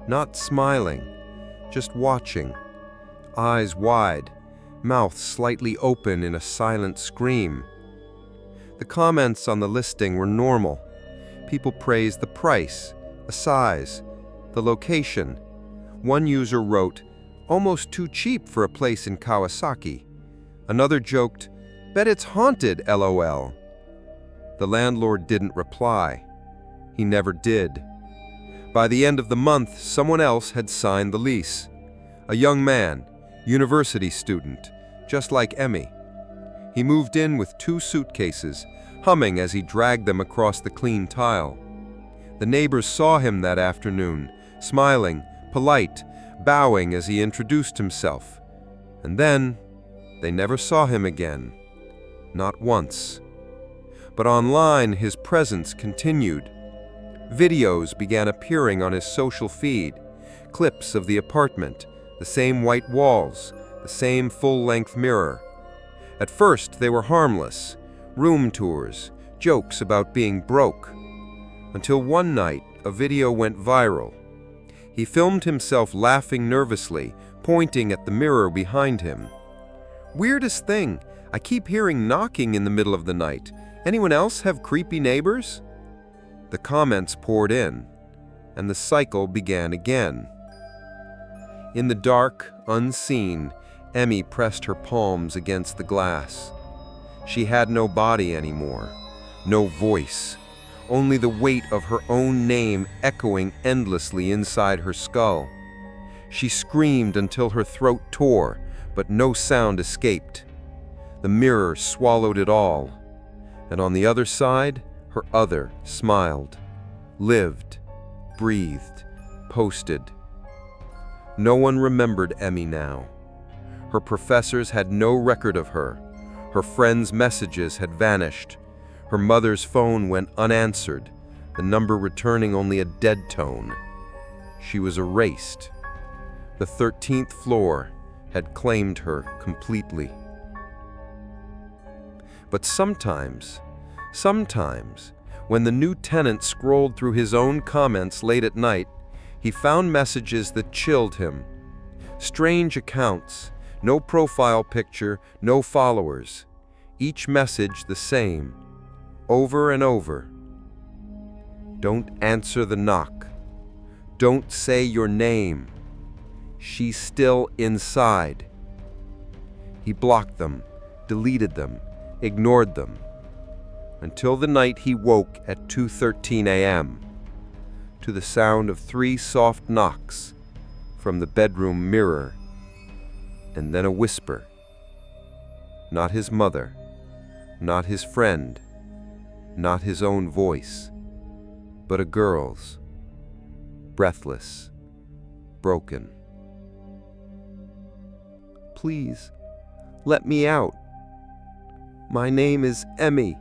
Not smiling, just watching, eyes wide, mouth slightly open in a silent scream. The comments on the listing were normal. People praised the price, the size, the location. One user wrote, "Almost too cheap for a place in Kawasaki." Another joked, "Bet it's haunted, LOL." The landlord didn't reply. He never did. By the end of the month, someone else had signed the lease. A young man, university student, just like Emmy. He moved in with 2 suitcases, humming as he dragged them across the clean tile. The neighbors saw him that afternoon, smiling, polite, bowing as he introduced himself. And then, they never saw him again. Not once. But online, his presence continued. Videos began appearing on his social feed, clips of the apartment, the same white walls, the same full-length mirror. At first, they were harmless, room tours, jokes about being broke. Until one night, a video went viral. He filmed himself laughing nervously, pointing at the mirror behind him. "Weirdest thing, I keep hearing knocking in the middle of the night. Anyone else have creepy neighbors?" The comments poured in, and the cycle began again. In the dark, unseen, Emmy pressed her palms against the glass. She had no body anymore, no voice, only the weight of her own name echoing endlessly inside her skull. She screamed until her throat tore, but no sound escaped. The mirror swallowed it all, and on the other side, her other smiled, lived, breathed, posted. No one remembered Emmy now. Her professors had no record of her. Her friends' messages had vanished. Her mother's phone went unanswered, the number returning only a dead tone. She was erased. The 13th floor had claimed her completely. But sometimes, when the new tenant scrolled through his own comments late at night, he found messages that chilled him. Strange accounts, no profile picture, no followers. Each message the same, over and over. Don't answer the knock. Don't say your name. She's still inside. He blocked them, deleted them, ignored them, until the night he woke at 2:13 a.m. to the sound of 3 soft knocks from the bedroom mirror, and then a whisper. Not his mother, not his friend, not his own voice, but a girl's, breathless, broken. Please, let me out. My name is Emmy.